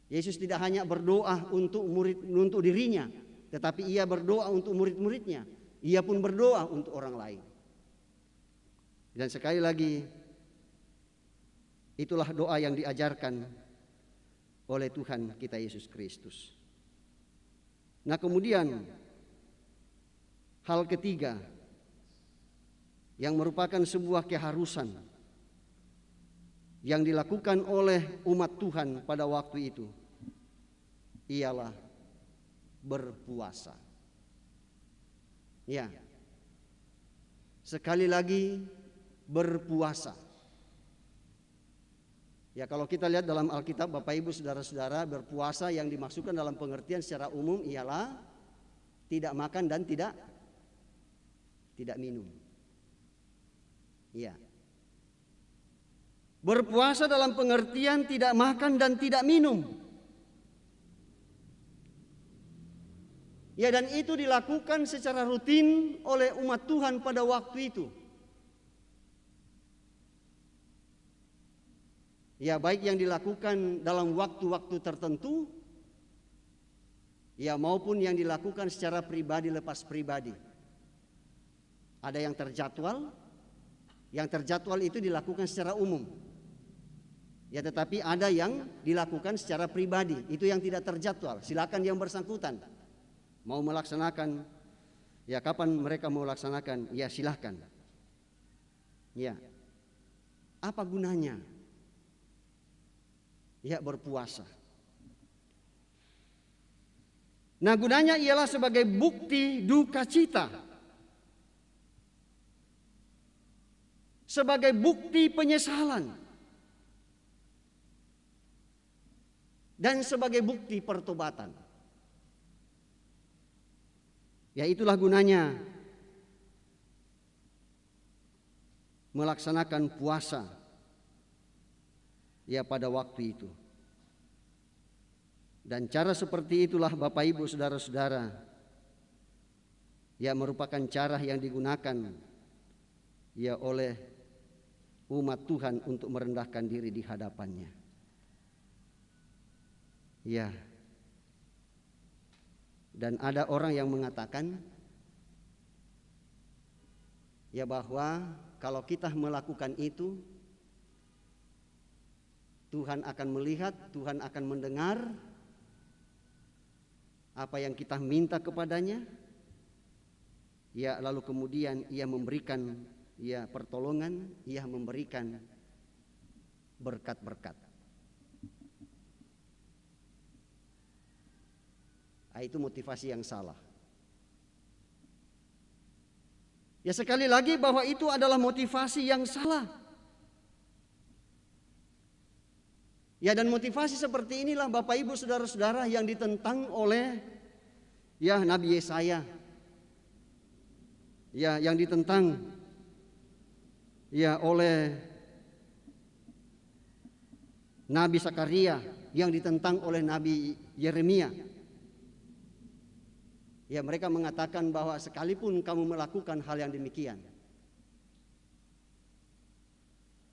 Speaker 3: Yesus tidak hanya berdoa untuk dirinya, tetapi ia berdoa untuk murid-muridnya. Ia pun berdoa untuk orang lain. Dan sekali lagi, itulah doa yang diajarkan oleh Tuhan kita Yesus Kristus. Nah, kemudian hal ketiga yang merupakan sebuah keharusan yang dilakukan oleh umat Tuhan pada waktu itu ialah berpuasa. Ya, sekali lagi berpuasa. Ya, kalau kita lihat dalam Alkitab, Bapak Ibu Saudara-saudara, berpuasa yang dimaksudkan dalam pengertian secara umum ialah tidak makan dan tidak minum. Ya. Berpuasa dalam pengertian tidak makan dan tidak minum. Ya, dan itu dilakukan secara rutin oleh umat Tuhan pada waktu itu. Ya, baik yang dilakukan dalam waktu-waktu tertentu, ya maupun yang dilakukan secara pribadi lepas pribadi. Ada yang terjadwal. Yang terjadwal itu dilakukan secara umum. Ya, tetapi ada yang dilakukan secara pribadi, itu yang tidak terjadwal. Silakan yang bersangkutan mau melaksanakan, ya kapan mereka mau laksanakan, ya silakan. Ya, apa gunanya? Ya, berpuasa. Nah, gunanya ialah sebagai bukti duka cita, sebagai bukti penyesalan, dan sebagai bukti pertobatan. Ya, itulah gunanya melaksanakan puasa ya pada waktu itu. Dan cara seperti itulah Bapak Ibu Saudara-saudara ya merupakan cara yang digunakan ya oleh umat Tuhan untuk merendahkan diri di hadapannya. Ya. Dan ada orang yang mengatakan ya bahwa kalau kita melakukan itu, Tuhan akan melihat, Tuhan akan mendengar apa yang kita minta kepadanya. Ya, lalu kemudian ia memberikan ya pertolongan, ia memberikan berkat-berkat. Itu motivasi yang salah. Ya, sekali lagi bahwa itu adalah motivasi yang salah. Ya, dan motivasi seperti inilah Bapak Ibu saudara-saudara yang ditentang oleh ya Nabi Yesaya. Ya, yang ditentang ya oleh Nabi Zakaria, yang ditentang oleh Nabi Yeremia. Ya, mereka mengatakan bahwa sekalipun kamu melakukan hal yang demikian,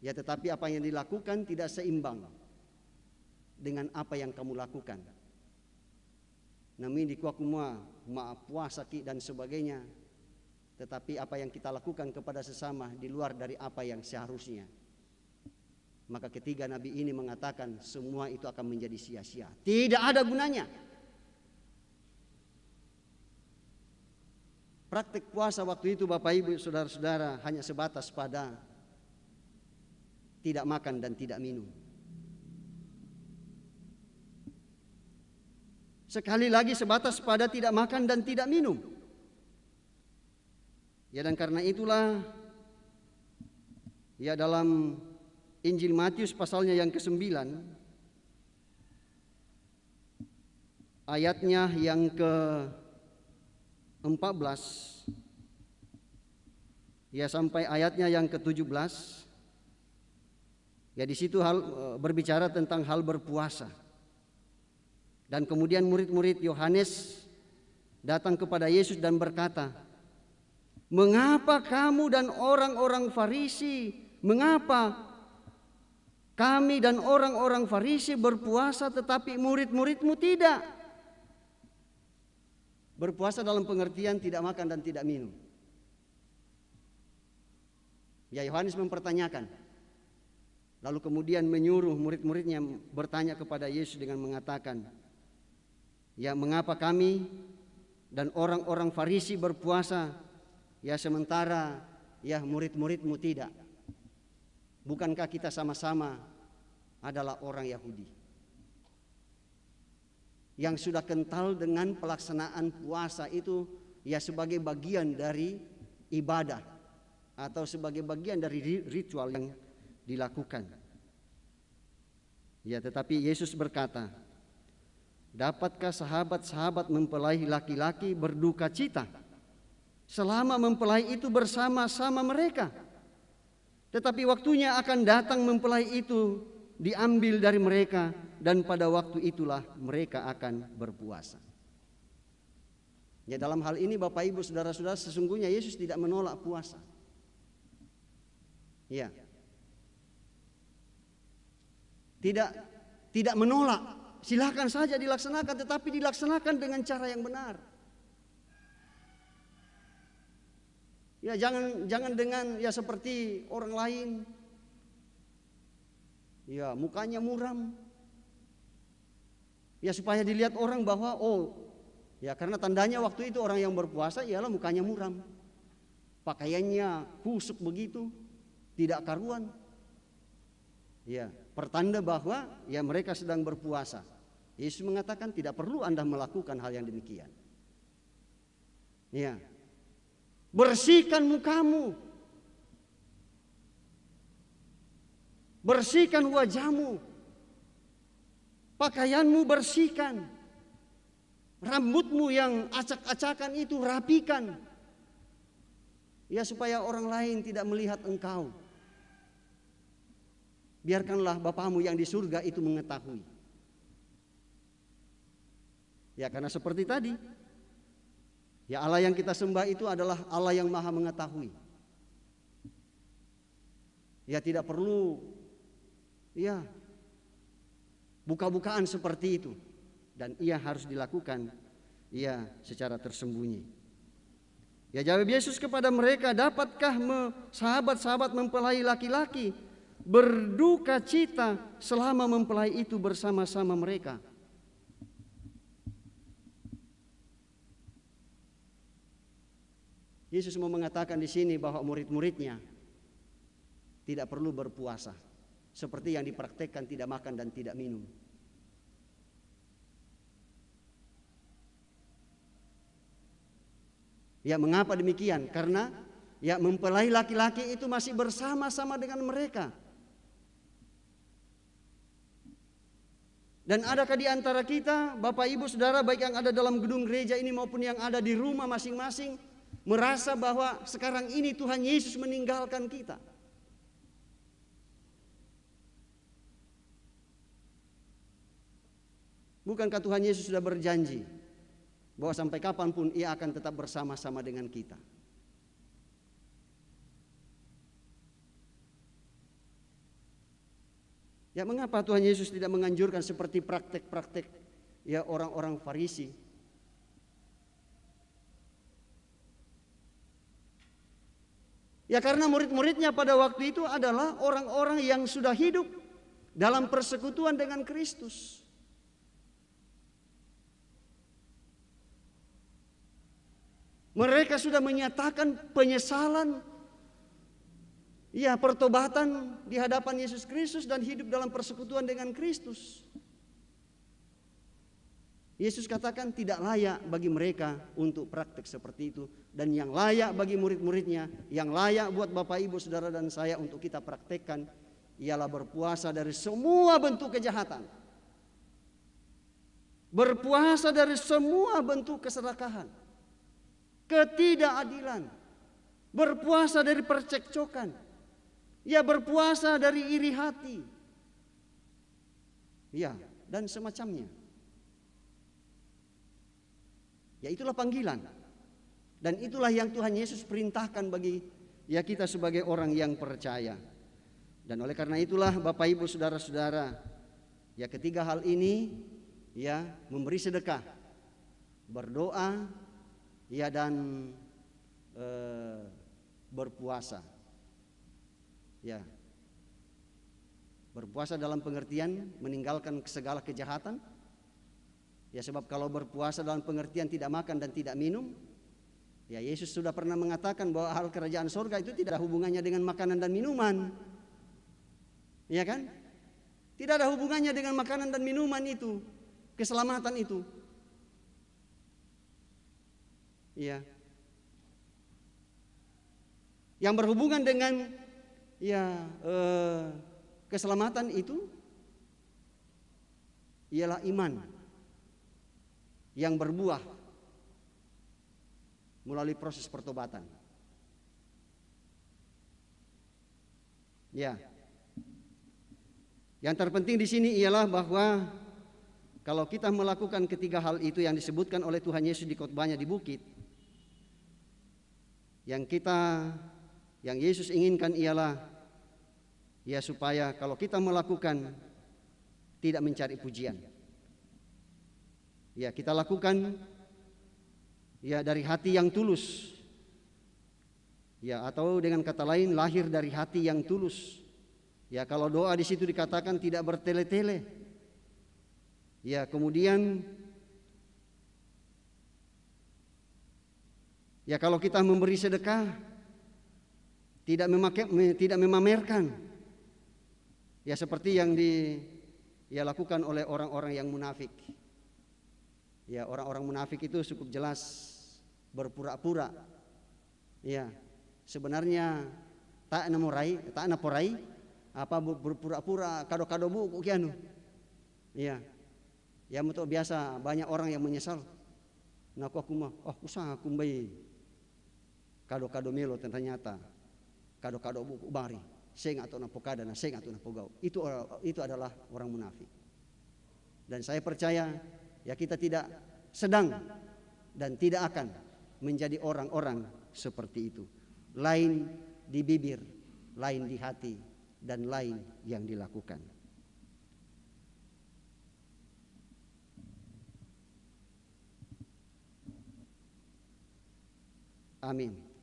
Speaker 3: ya tetapi apa yang dilakukan tidak seimbang dengan apa yang kamu lakukan. Namun di kuakumua maaf puasa dan sebagainya, tetapi apa yang kita lakukan kepada sesama di luar dari apa yang seharusnya. Maka ketiga nabi ini mengatakan semua itu akan menjadi sia-sia, tidak ada gunanya. Praktik puasa waktu itu Bapak Ibu saudara-saudara hanya sebatas pada tidak makan dan tidak minum. Sekali lagi sebatas pada tidak makan dan tidak minum. Ya, dan karena itulah ya dalam Injil Matius pasalnya yang ke-9 ayatnya yang ke-14 ya sampai ayatnya yang ke-17, ya di situ berbicara tentang hal berpuasa. Dan kemudian murid-murid Yohanes datang kepada Yesus dan berkata, "Mengapa kamu dan orang-orang Farisi, mengapa kami dan orang-orang Farisi berpuasa tetapi murid-muridmu tidak?" Berpuasa dalam pengertian tidak makan dan tidak minum. Ya, Yohanes mempertanyakan. Lalu kemudian menyuruh murid-muridnya bertanya kepada Yesus dengan mengatakan, "Ya, mengapa kami dan orang-orang Farisi berpuasa, ya sementara ya murid-muridmu tidak? Bukankah kita sama-sama adalah orang Yahudi yang sudah kental dengan pelaksanaan puasa itu ya sebagai bagian dari ibadah atau sebagai bagian dari ritual yang dilakukan?" Ya, tetapi Yesus berkata, "Dapatkah sahabat-sahabat mempelai laki-laki berduka cita selama mempelai itu bersama-sama mereka? Tetapi waktunya akan datang mempelai itu diambil dari mereka, dan pada waktu itulah mereka akan berpuasa." Ya, dalam hal ini Bapak Ibu saudara-saudara, sesungguhnya Yesus tidak menolak puasa. Ya. Tidak menolak. Silakan saja dilaksanakan, tetapi dilaksanakan dengan cara yang benar. Ya, jangan dengan ya seperti orang lain. Ya, mukanya muram. Ya, supaya dilihat orang bahwa ya karena tandanya waktu itu orang yang berpuasa ialah mukanya muram. Pakaiannya kusuk begitu, tidak karuan. Ya, pertanda bahwa ya mereka sedang berpuasa. Yesus mengatakan tidak perlu Anda melakukan hal yang demikian. Ya. Bersihkan mukamu. Bersihkan wajahmu. Pakaianmu bersihkan. Rambutmu yang acak-acakan itu rapikan. Ya, supaya orang lain tidak melihat engkau. Biarkanlah Bapamu yang di surga itu mengetahui. Ya, karena seperti tadi, ya Allah yang kita sembah itu adalah Allah yang maha mengetahui. Ya, tidak perlu ya buka-bukaan seperti itu, dan ia harus dilakukan ya secara tersembunyi. Ya, jawab Yesus kepada mereka, "Dapatkah sahabat-sahabat mempelai laki-laki berduka cita selama mempelai itu bersama-sama mereka?" Yesus mau mengatakan di sini bahwa murid-muridnya tidak perlu berpuasa seperti yang dipraktekkan tidak makan dan tidak minum. Ya, mengapa demikian? Karena ya mempelai laki-laki itu masih bersama-sama dengan mereka. Dan adakah di antara kita, Bapak Ibu Saudara, baik yang ada dalam gedung gereja ini maupun yang ada di rumah masing-masing, merasa bahwa sekarang ini Tuhan Yesus meninggalkan kita? Bukankah Tuhan Yesus sudah berjanji bahwa sampai kapanpun Ia akan tetap bersama-sama dengan kita? Ya, mengapa Tuhan Yesus tidak menganjurkan seperti praktek-praktek ya orang-orang Farisi? Ya karena murid-muridnya pada waktu itu adalah orang-orang yang sudah hidup dalam persekutuan dengan Kristus. Mereka sudah menyatakan penyesalan, ya pertobatan di hadapan Yesus Kristus dan hidup dalam persekutuan dengan Kristus. Yesus katakan tidak layak bagi mereka untuk praktek seperti itu. Dan yang layak bagi murid-muridnya, yang layak buat Bapak Ibu Saudara dan saya untuk kita praktekkan, ialah berpuasa dari semua bentuk kejahatan. Berpuasa dari semua bentuk keserakahan, ketidakadilan. Berpuasa dari percekcokan. Ya, berpuasa dari iri hati. Ya, dan semacamnya. Ya, itulah panggilan. Dan itulah yang Tuhan Yesus perintahkan bagi ya kita sebagai orang yang percaya. Dan oleh karena itulah Bapak Ibu Saudara-saudara, ya ketiga hal ini ya memberi sedekah, berdoa, ya dan berpuasa. Ya. Berpuasa dalam pengertian meninggalkan segala kejahatan. Ya, sebab kalau berpuasa dalam pengertian tidak makan dan tidak minum, ya Yesus sudah pernah mengatakan bahwa hal kerajaan surga itu tidak ada hubungannya dengan makanan dan minuman. Ya kan? Tidak ada hubungannya dengan makanan dan minuman itu, keselamatan itu. Ya. Yang berhubungan dengan ya keselamatan itu ialah iman yang berbuah melalui proses pertobatan. Ya. Yang terpenting di sini ialah bahwa kalau kita melakukan ketiga hal itu yang disebutkan oleh Tuhan Yesus di khotbahnya di bukit, yang Yesus inginkan ialah ya supaya kalau kita melakukan tidak mencari pujian. Ya, kita lakukan ya dari hati yang tulus. Ya, atau dengan kata lain lahir dari hati yang tulus. Ya, kalau doa di situ dikatakan tidak bertele-tele. Ya, kemudian ya kalau kita memberi sedekah tidak memamerkan. Ya, seperti yang lakukan oleh orang-orang yang munafik. Ya, orang-orang munafik itu cukup jelas berpura-pura. Ya, sebenarnya tak naporai apa berpura-pura kado-kado buku kianu. Ya. Ya, untuk biasa banyak orang yang menyesal. Nah, aku mah usah aku mbay kado-kado melo ternyata kado-kado buku bari. Saya atau napokada na saya atau napogau. Itu adalah orang munafik. Dan saya percaya ya kita tidak sedang dan tidak akan menjadi orang-orang seperti itu. Lain di bibir, lain di hati, dan lain yang dilakukan. Amin.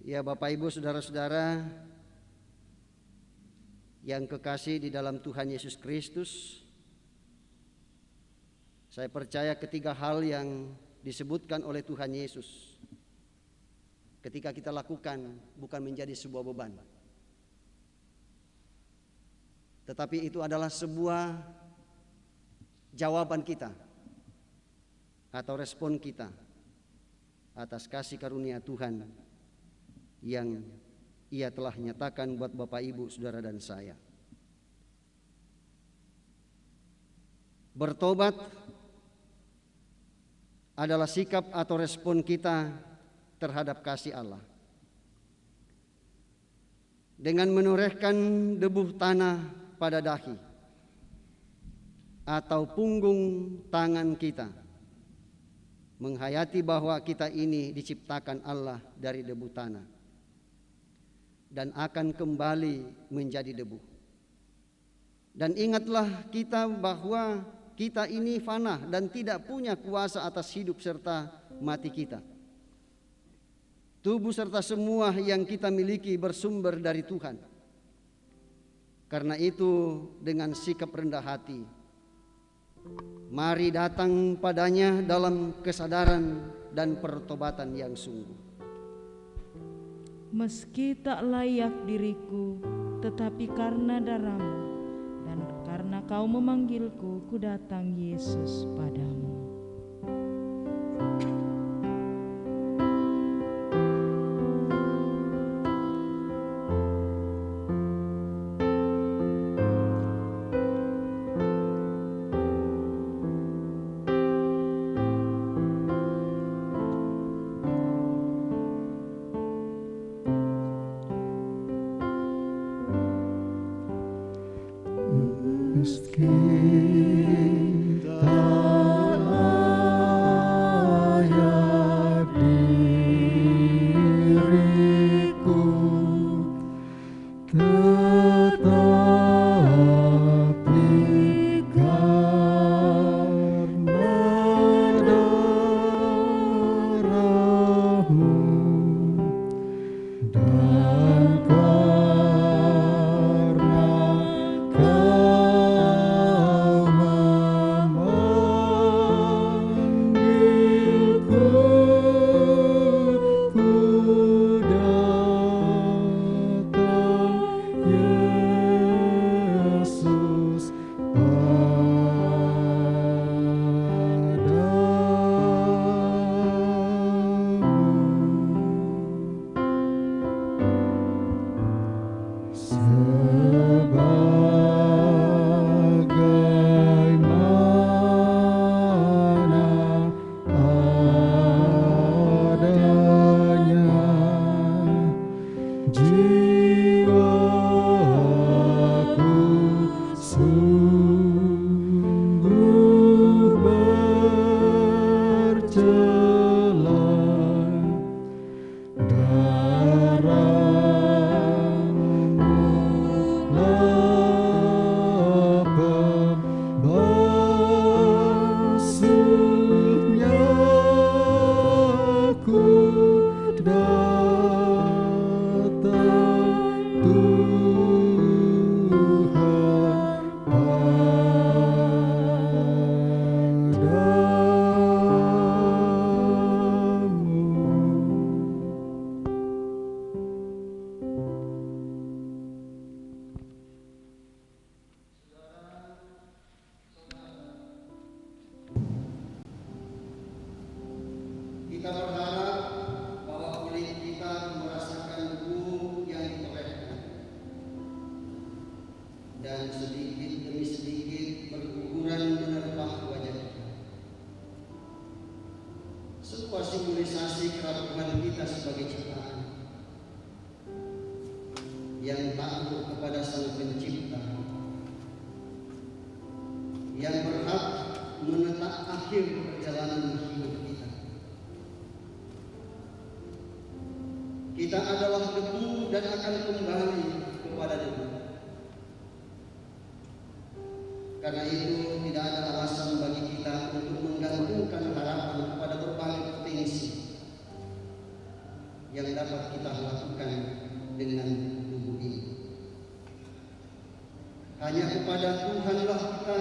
Speaker 3: Ya Bapak Ibu Saudara-saudara yang kekasih di dalam Tuhan Yesus Kristus, Saya percaya ketiga hal yang disebutkan oleh Tuhan Yesus ketika kita lakukan bukan menjadi sebuah beban, tetapi itu adalah sebuah jawaban kita atau respon kita atas kasih karunia Tuhan yang Ia telah nyatakan buat Bapak, Ibu, Saudara dan saya. Bertobat adalah sikap atau respon kita terhadap kasih Allah. Dengan menorehkan debu tanah pada dahi atau punggung tangan kita, menghayati bahwa kita ini diciptakan Allah dari debu tanah dan akan kembali menjadi debu. Dan ingatlah kita bahwa kita ini fana dan tidak punya kuasa atas hidup serta mati kita. Tubuh serta semua yang kita miliki bersumber dari Tuhan. Karena itu dengan sikap rendah hati, mari datang padanya dalam kesadaran dan pertobatan yang sungguh.
Speaker 1: Meski tak layak diriku, tetapi karena darah-Mu dan karena Kau memanggilku, ku datang Yesus padamu.
Speaker 2: Meski tak layak diriku, tetapi karena darah-Mu dan
Speaker 3: kita berharap bahwa kulit kita merasakan debu yang ditorehkan dan sedikit demi sedikit berguguran menerpa wajah kita. Sebuah simbolisasi keraguan kita sebagai ciptaan yang takut kepada Sang Pencipta, yang berhak menetap akhir perjalanan hidup kita. Kita adalah debu dan akan kembali kepada debu. Karena itu tidak ada alasan bagi kita untuk menggantungkan harapan kepada berbagai potensi yang dapat kita lakukan dengan tubuh ini. Hanya kepada Tuhanlah kita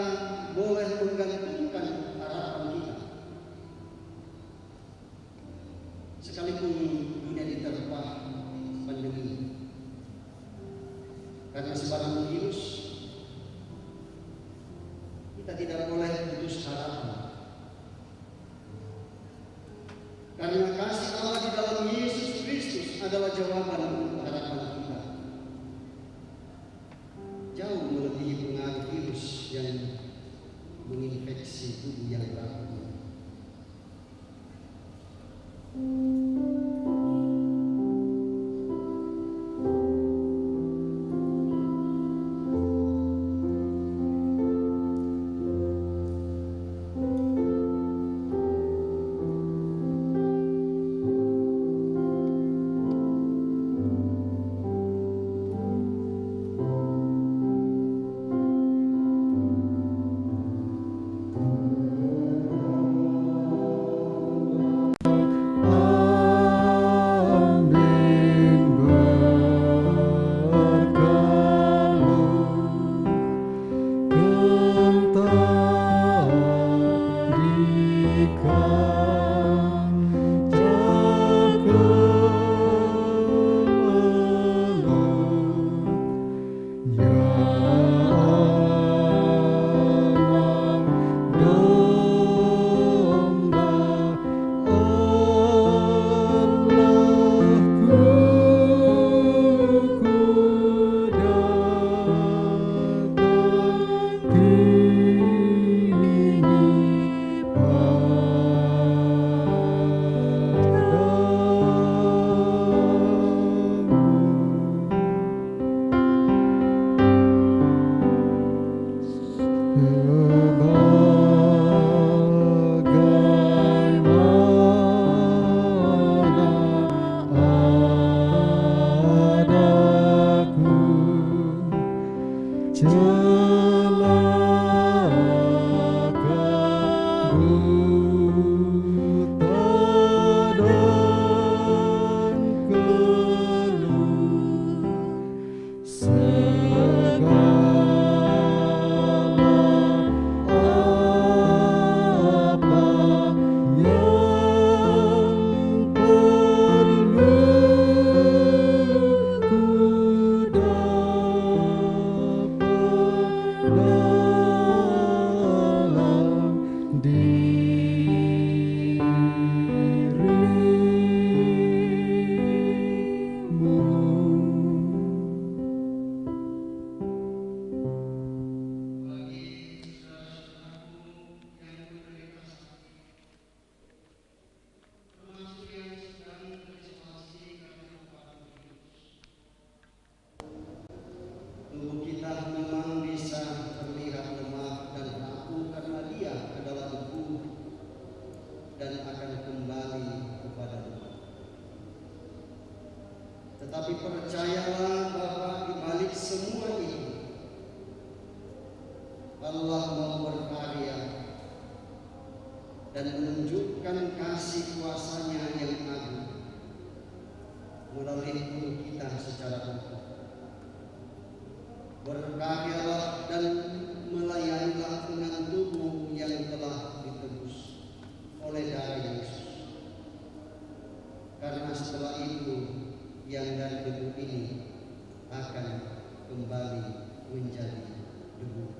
Speaker 3: boleh menggantungkan harapan kita. Sekalipun dunia diterpa pandemi, karena sebarang virus, kita tidak boleh putus harapan. Karena kasih Allah di dalam Yesus Kristus adalah jawaban untuk harapan kita. Jauh melebihi pengaruh virus yang menginfeksi tubuh yang rapuh. Tubuh kita memang bisa terlihat lemah dan rapuh karena dia adalah debu dan akan kembali kepada Tuhan. Tetapi percayalah bahwa di balik semua itu Allah mau berkarya dan menunjukkan kasih kuasa-Nya yang agung melalui tubuh kita secara utuh. Berkaryalah dan melayanilah dengan tubuh yang telah ditebus oleh darah Yesus. Karena setelah itu yang dari debu ini akan kembali menjadi debu.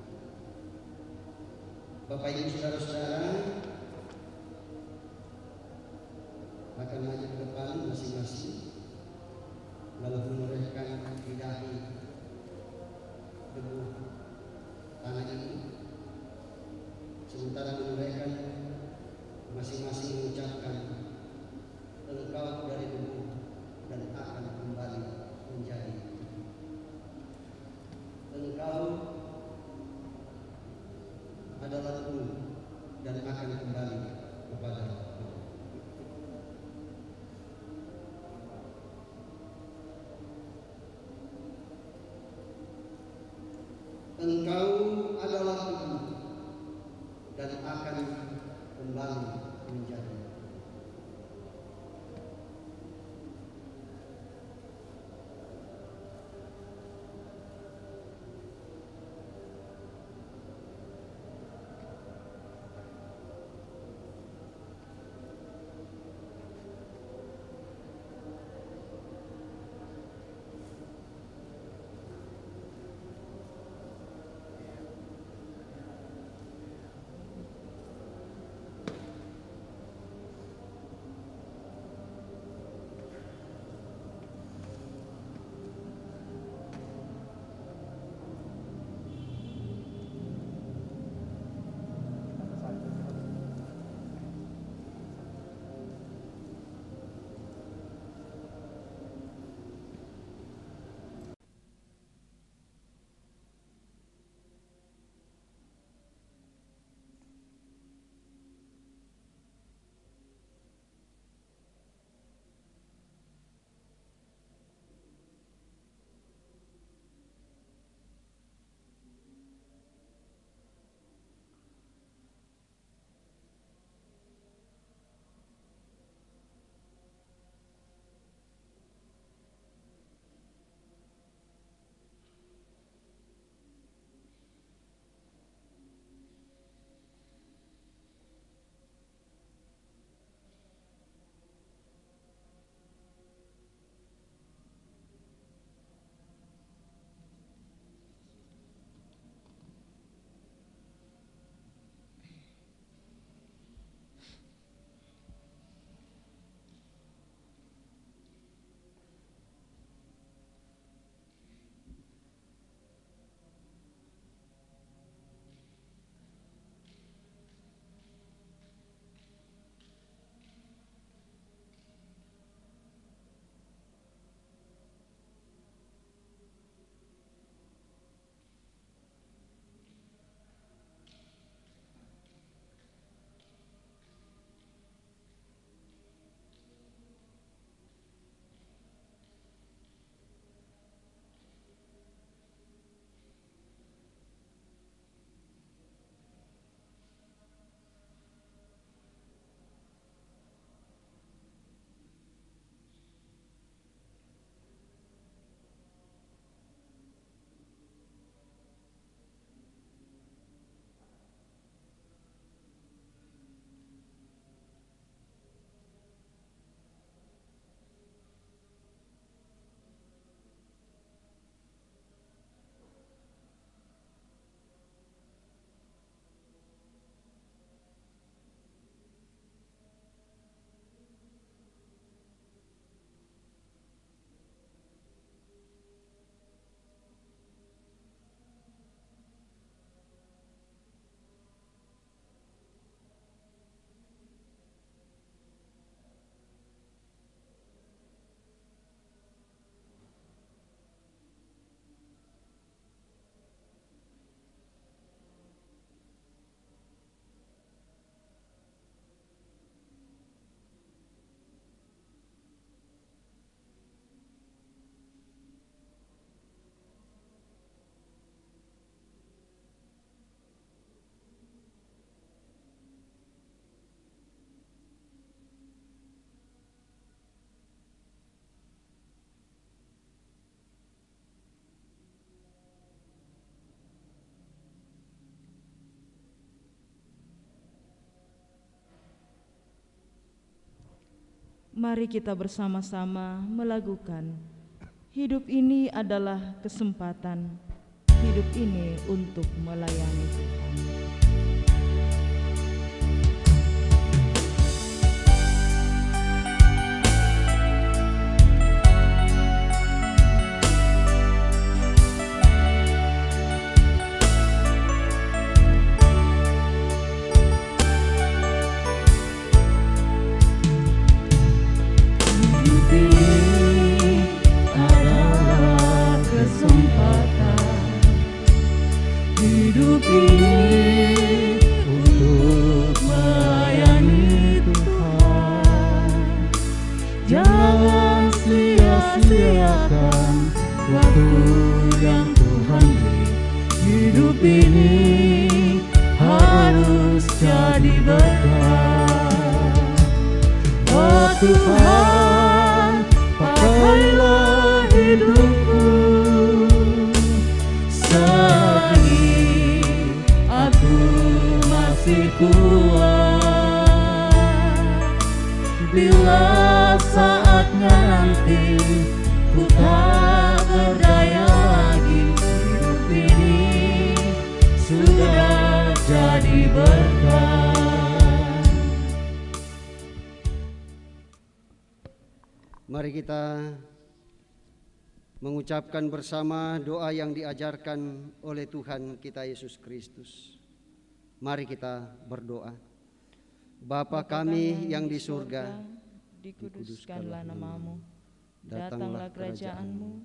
Speaker 3: Bapak Ibu Saudara-saudara, akan maju ke depan masing-masing lalu menorehkan dahi debu tanah ini, sementara menorehkan masing-masing mengucapkan engkau dari debu dan akan kembali menjadi debu. Engkau adalah debu dan akan kembali kepada debu. Engkau adalah debu dan akan kembali menjadi.
Speaker 1: Mari kita bersama-sama melakukan. Hidup ini adalah kesempatan. Hidup ini untuk melayani Tuhan.
Speaker 2: Hidup ini untuk melayani Tuhan. Jangan sia-siakan waktu yang Tuhan beri. Hidup ini harus jadi berkah. Oh Tuhan, pakailah hidupku kuat. Bila saatnya nanti ku tak berdaya lagi, hidup ini sudah jadi berkah.
Speaker 3: Mari kita mengucapkan bersama doa yang diajarkan oleh Tuhan kita Yesus Kristus. Mari kita berdoa. Bapa kami yang di surga,
Speaker 1: dikuduskanlah namamu, datanglah kerajaanmu,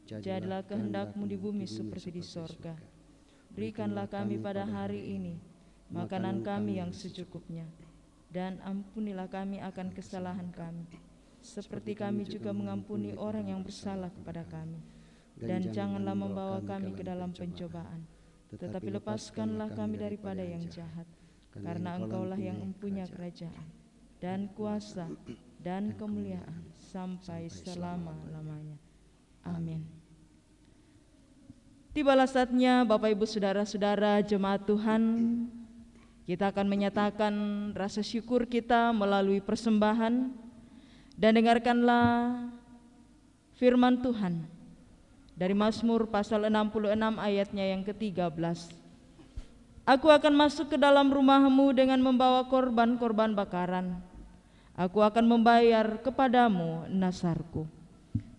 Speaker 1: jadilah kehendak-Mu di bumi seperti di sorga. Berikanlah kami pada hari ini makanan kami yang secukupnya, dan ampunilah kami akan kesalahan kami, seperti kami juga mengampuni orang yang bersalah kepada kami. Dan janganlah membawa kami ke dalam pencobaan, tetapi lepaskanlah kami daripada yang jahat, karena Engkaulah yang mempunyai kerajaan dan kuasa dan kemuliaan sampai selama-lamanya. Amin. Tibalah saatnya Bapak Ibu Saudara-saudara jemaat Tuhan, kita akan menyatakan rasa syukur kita melalui persembahan, dan dengarkanlah firman Tuhan dari Mazmur pasal 66 ayatnya yang ke-13. Aku akan masuk ke dalam rumah-Mu dengan membawa korban-korban bakaran. Aku akan membayar kepadamu nasarku.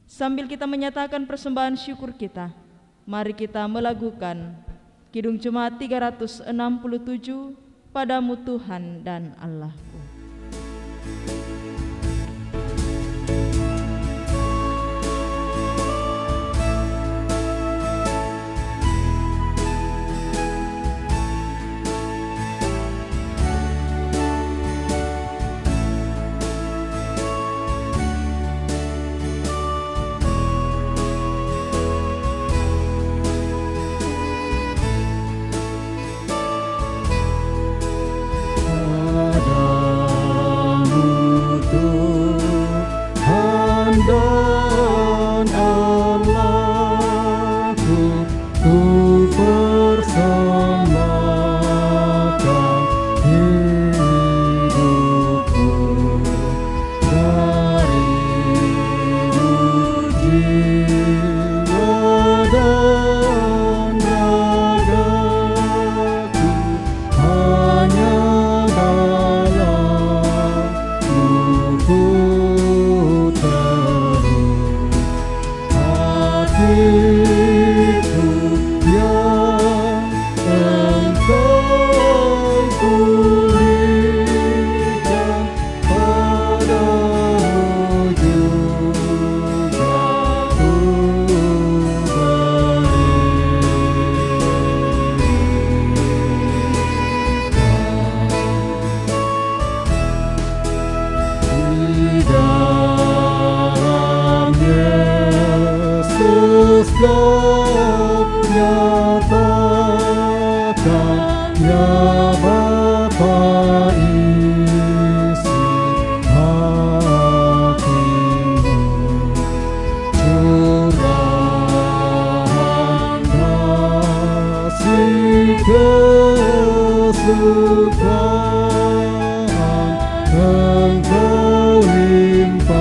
Speaker 1: Sambil kita menyatakan persembahan syukur kita, mari kita melakukan Kidung Jemaat 367, Padamu Tuhan dan Allahku.
Speaker 2: Kesukaan Engkau limpahkan.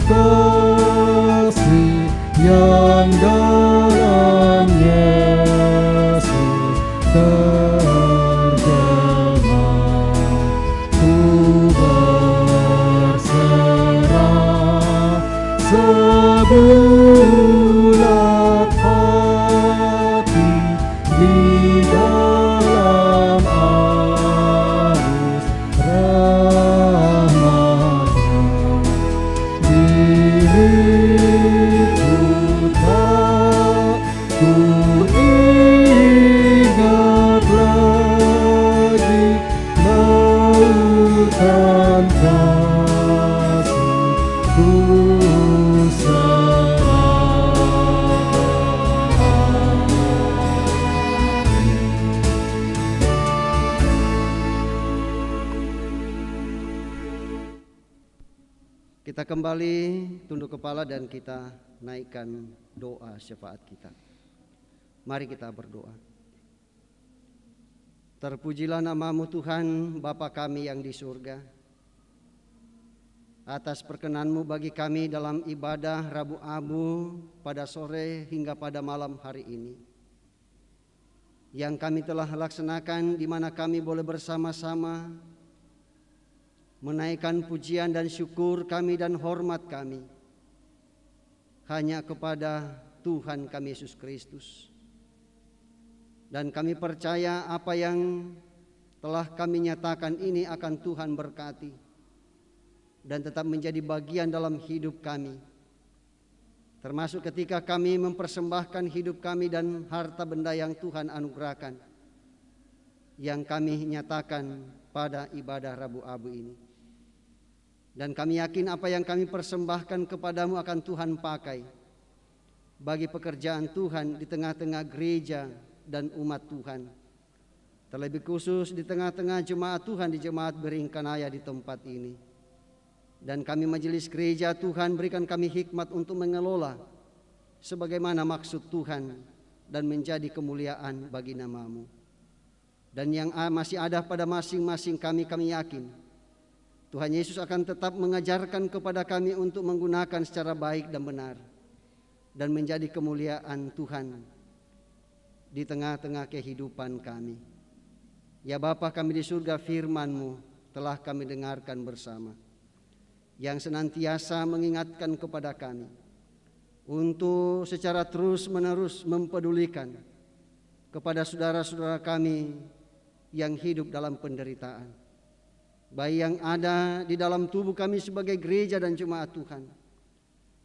Speaker 2: kasih yang dalam Yesus terjemah, ku berserah sebulat hati di dalam arus rahmat-Nya. Diriku tak ku ingat lagi lautan kasih, ku
Speaker 3: Kita kembali tunduk kepala dan kita naikkan doa syafaat kita. Mari kita berdoa. Terpujilah nama-Mu Tuhan, Bapa kami yang di surga. Atas perkenan-Mu bagi kami dalam ibadah Rabu Abu pada sore hingga pada malam hari ini, yang kami telah laksanakan, di mana kami boleh bersama-sama menaikkan pujian dan syukur kami dan hormat kami hanya kepada Tuhan kami Yesus Kristus. Dan kami percaya apa yang telah kami nyatakan ini akan Tuhan berkati dan tetap menjadi bagian dalam hidup kami, termasuk ketika kami mempersembahkan hidup kami dan harta benda yang Tuhan anugerahkan, yang kami nyatakan pada ibadah Rabu Abu ini. Dan kami yakin apa yang kami persembahkan kepadamu akan Tuhan pakai bagi pekerjaan Tuhan di tengah-tengah gereja dan umat Tuhan, terlebih khusus di tengah-tengah jemaat Tuhan di Jemaat Beringkanaya di tempat ini. Dan kami majelis gereja Tuhan, berikan kami hikmat untuk mengelola sebagaimana maksud Tuhan dan menjadi kemuliaan bagi nama-Mu. Dan yang masih ada pada masing-masing kami yakin Tuhan Yesus akan tetap mengajarkan kepada kami untuk menggunakan secara baik dan benar dan menjadi kemuliaan Tuhan di tengah-tengah kehidupan kami. Ya Bapa kami di surga, firman-Mu telah kami dengarkan bersama, yang senantiasa mengingatkan kepada kami untuk secara terus-menerus mempedulikan kepada saudara-saudara kami yang hidup dalam penderitaan, baik yang ada di dalam tubuh kami sebagai gereja dan jemaat Tuhan,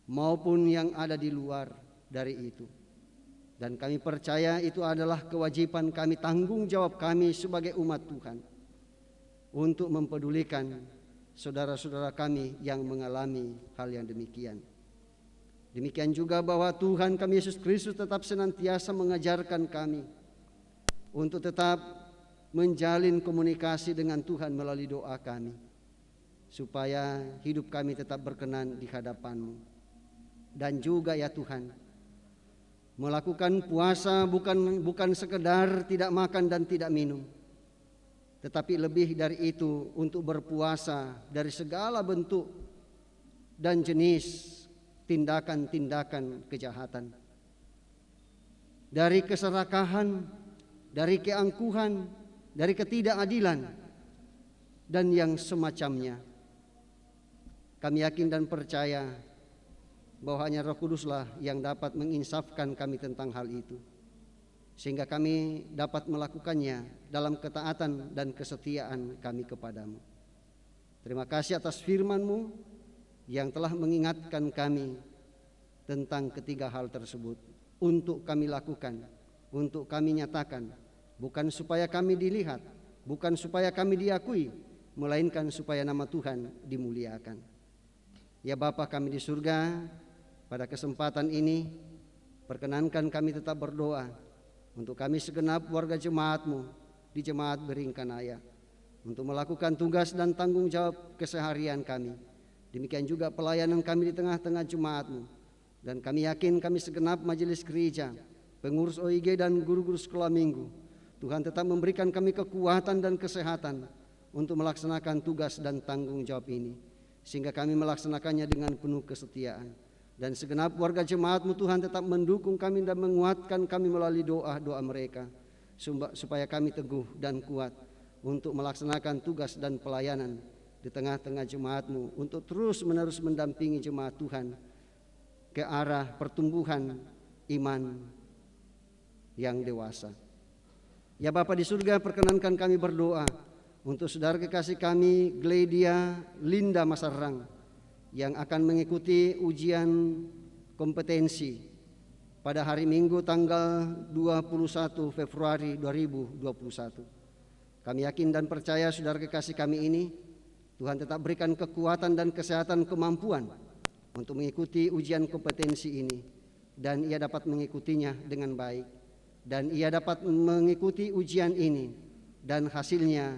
Speaker 3: maupun yang ada di luar dari itu. Dan kami percaya itu adalah kewajiban kami, tanggung jawab kami sebagai umat Tuhan untuk mempedulikan saudara-saudara kami yang mengalami hal yang demikian. Demikian juga bahwa Tuhan kami Yesus Kristus tetap senantiasa mengajarkan kami untuk tetap menjalin komunikasi dengan Tuhan melalui doa kami, supaya hidup kami tetap berkenan di hadapan-Mu. Dan juga ya Tuhan, melakukan puasa bukan sekedar tidak makan dan tidak minum, tetapi lebih dari itu untuk berpuasa dari segala bentuk dan jenis tindakan-tindakan kejahatan, dari keserakahan, dari keangkuhan, dari ketidakadilan, dan yang semacamnya. Kami yakin dan percaya bahwa hanya Roh Kuduslah yang dapat menginsafkan kami tentang hal itu, sehingga kami dapat melakukannya dalam ketaatan dan kesetiaan kami kepadamu. Terima kasih atas firman-Mu yang telah mengingatkan kami tentang ketiga hal tersebut, untuk kami lakukan, untuk kami nyatakan, bukan supaya kami dilihat, bukan supaya kami diakui, melainkan supaya nama Tuhan dimuliakan. Ya Bapa kami di surga, pada kesempatan ini perkenankan kami tetap berdoa untuk kami segenap warga jemaat-Mu di Jemaat Beringkanaya, untuk melakukan tugas dan tanggung jawab keseharian kami. Demikian juga pelayanan kami di tengah-tengah jemaat-Mu. Dan kami yakin kami segenap majelis gereja, pengurus OIG dan guru-guru sekolah minggu, Tuhan tetap memberikan kami kekuatan dan kesehatan untuk melaksanakan tugas dan tanggung jawab ini. sehingga kami melaksanakannya dengan penuh kesetiaan. Dan segenap warga jemaat-Mu Tuhan tetap mendukung kami dan menguatkan kami melalui doa-doa mereka, supaya kami teguh dan kuat untuk melaksanakan tugas dan pelayanan di tengah-tengah jemaat-Mu, untuk terus menerus mendampingi jemaat Tuhan ke arah pertumbuhan iman yang dewasa. Ya Bapa di surga, perkenankan kami berdoa untuk saudara kekasih kami Gledia Linda Masarrang yang akan mengikuti ujian kompetensi pada hari Minggu tanggal 21 Februari 2021. Kami yakin dan percaya saudara kekasih kami ini Tuhan tetap berikan kekuatan dan kesehatan kemampuan untuk mengikuti ujian kompetensi ini, dan ia dapat mengikutinya dengan baik, dan ia dapat mengikuti ujian ini dan hasilnya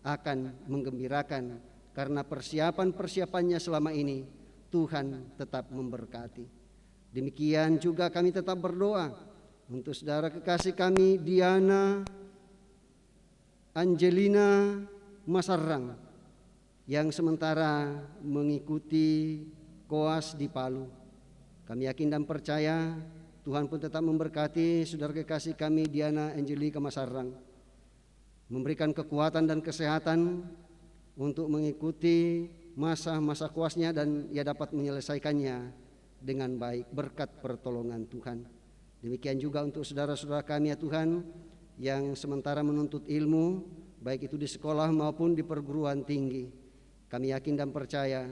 Speaker 3: akan menggembirakan karena persiapannya selama ini Tuhan tetap memberkati. Demikian juga kami tetap berdoa untuk saudara kekasih kami Diana Angelina Masarrang yang sementara mengikuti koas di Palu. Kami yakin dan percaya Tuhan pun tetap memberkati saudara kekasih kami Diana Angelika Masarrang, memberikan kekuatan dan kesehatan untuk mengikuti masa-masa koasnya, dan ia dapat menyelesaikannya dengan baik berkat pertolongan Tuhan. Demikian juga untuk saudara-saudara kami ya Tuhan yang sementara menuntut ilmu, baik itu di sekolah maupun di perguruan tinggi. Kami yakin dan percaya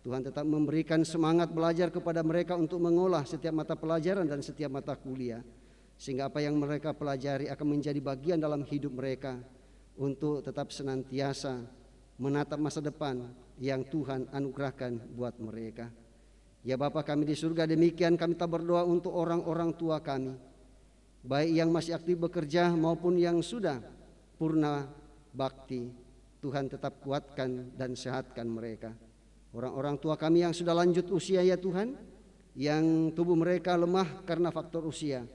Speaker 3: Tuhan tetap memberikan semangat belajar kepada mereka untuk mengolah setiap mata pelajaran dan setiap mata kuliah, sehingga apa yang mereka pelajari akan menjadi bagian dalam hidup mereka untuk tetap senantiasa menatap masa depan yang Tuhan anugerahkan buat mereka. Ya Bapa kami di surga, demikian kami tak berdoa untuk orang-orang tua kami, baik yang masih aktif bekerja maupun yang sudah purna bakti. Tuhan tetap kuatkan dan sehatkan mereka. Orang-orang tua kami yang sudah lanjut usia ya Tuhan, yang tubuh mereka lemah karena faktor usia,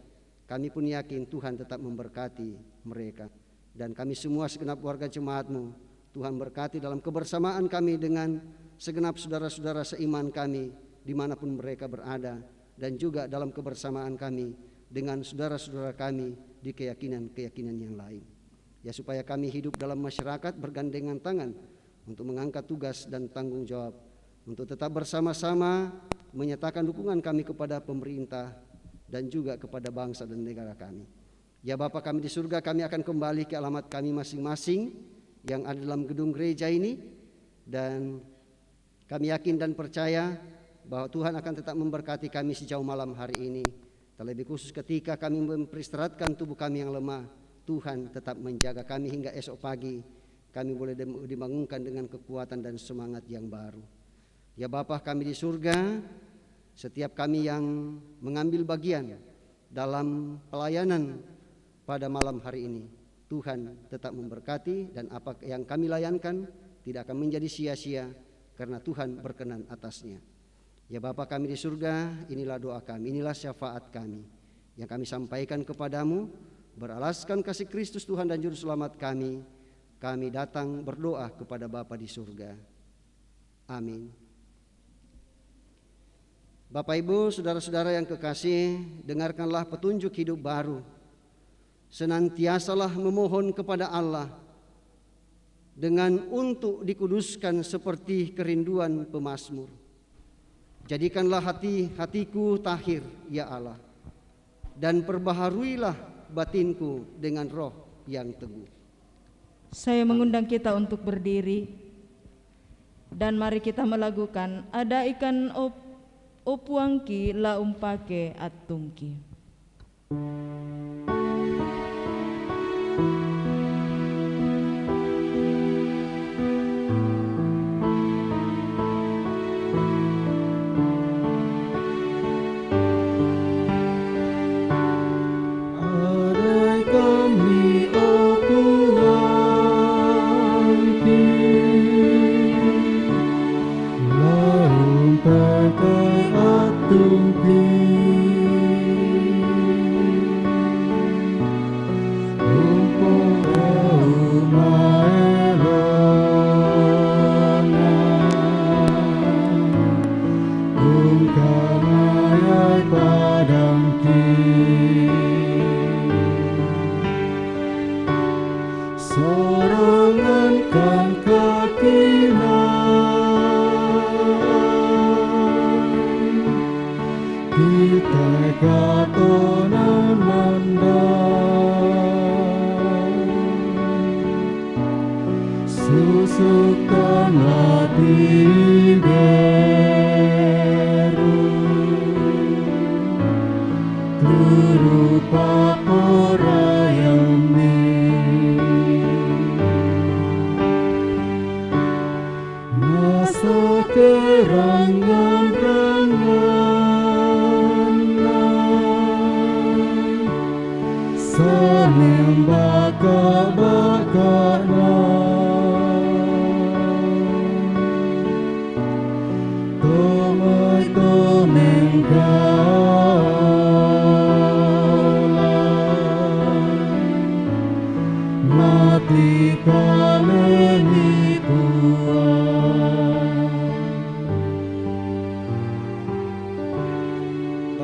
Speaker 3: kami pun yakin Tuhan tetap memberkati mereka. Dan kami semua segenap warga jemaat-Mu Tuhan berkati dalam kebersamaan kami dengan segenap saudara-saudara seiman kami dimanapun mereka berada, dan juga dalam kebersamaan kami dengan saudara-saudara kami di keyakinan-keyakinan yang lain. Ya supaya kami hidup dalam masyarakat bergandengan tangan untuk mengangkat tugas dan tanggung jawab, untuk tetap bersama-sama menyatakan dukungan kami kepada pemerintah dan juga kepada bangsa dan negara kami. Ya Bapa kami di surga, kami akan kembali ke alamat kami masing-masing yang ada dalam gedung gereja ini, dan kami yakin dan percaya bahwa Tuhan akan tetap memberkati kami sejauh malam hari ini. Terlebih khusus ketika kami memperistirahatkan tubuh kami yang lemah, Tuhan tetap menjaga kami hingga esok pagi kami boleh dibangunkan dengan kekuatan dan semangat yang baru. Ya Bapa kami di surga, setiap kami yang mengambil bagian dalam pelayanan pada malam hari ini, Tuhan tetap memberkati, dan apa yang kami layankan tidak akan menjadi sia-sia karena Tuhan berkenan atasnya. Ya Bapa kami di surga, inilah doa kami, inilah syafaat kami yang kami sampaikan kepadamu beralaskan kasih Kristus Tuhan dan Juru Selamat kami. Kami datang berdoa kepada Bapa di surga. Amin. Bapak Ibu, saudara-saudara yang kekasih, dengarkanlah petunjuk hidup baru. Senantiasalah memohon kepada Allah dengan untuk dikuduskan seperti kerinduan pemazmur. Jadikanlah hatiku tahir ya Allah, dan perbaharuilah batinku dengan roh yang teguh.
Speaker 1: Saya mengundang kita untuk berdiri, dan mari kita melakukan ada ikan opuangki la umpake atungki.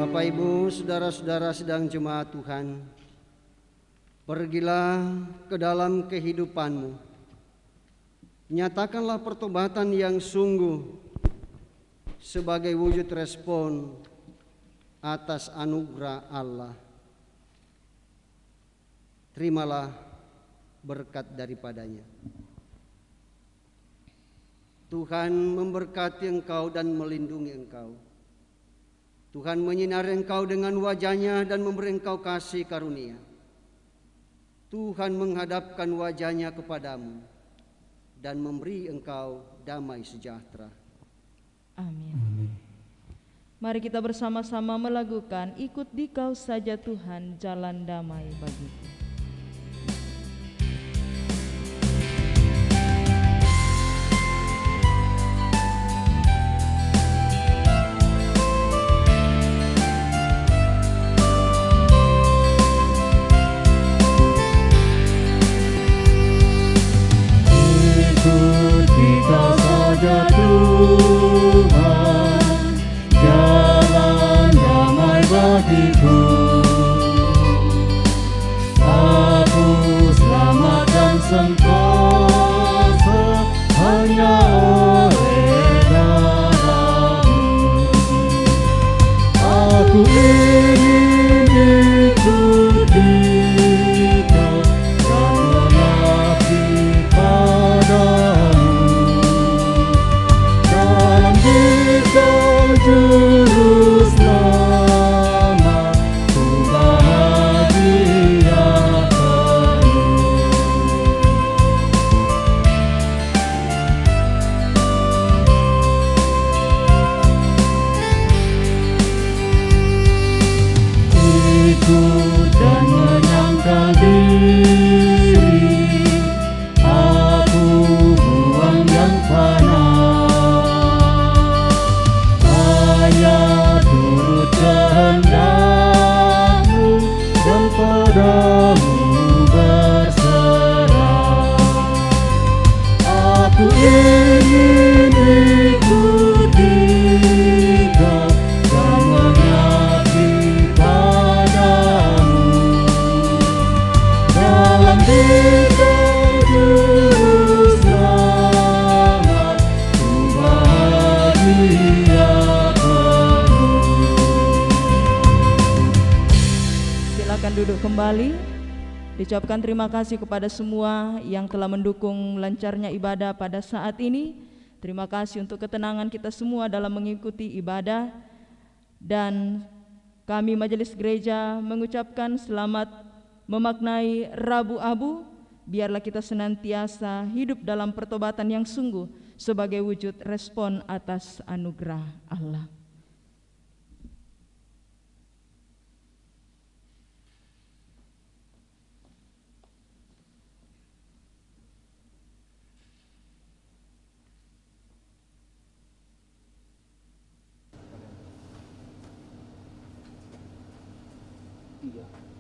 Speaker 3: Bapak Ibu, saudara-saudara sedang jemaat Tuhan, pergilah ke dalam kehidupanmu. Nyatakanlah pertobatan yang sungguh sebagai wujud respon atas anugerah Allah. Terimalah berkat daripadanya. Tuhan memberkati engkau dan melindungi engkau. Tuhan menyinari engkau dengan wajah-Nya dan memberi engkau kasih karunia. Tuhan menghadapkan wajah-Nya kepadamu dan memberi engkau damai sejahtera.
Speaker 1: Amin. Mari kita bersama-sama melakukan ikut Dikau saja Tuhan, jalan damai bagiku. Duduk kembali. Diucapkan terima kasih kepada semua yang telah mendukung lancarnya ibadah pada saat ini. Terima kasih untuk ketenangan kita semua dalam mengikuti ibadah. Dan kami Majelis Gereja mengucapkan selamat memaknai Rabu Abu. Biarlah kita senantiasa hidup dalam pertobatan yang sungguh sebagai wujud respon atas anugerah Allah.
Speaker 2: Iya.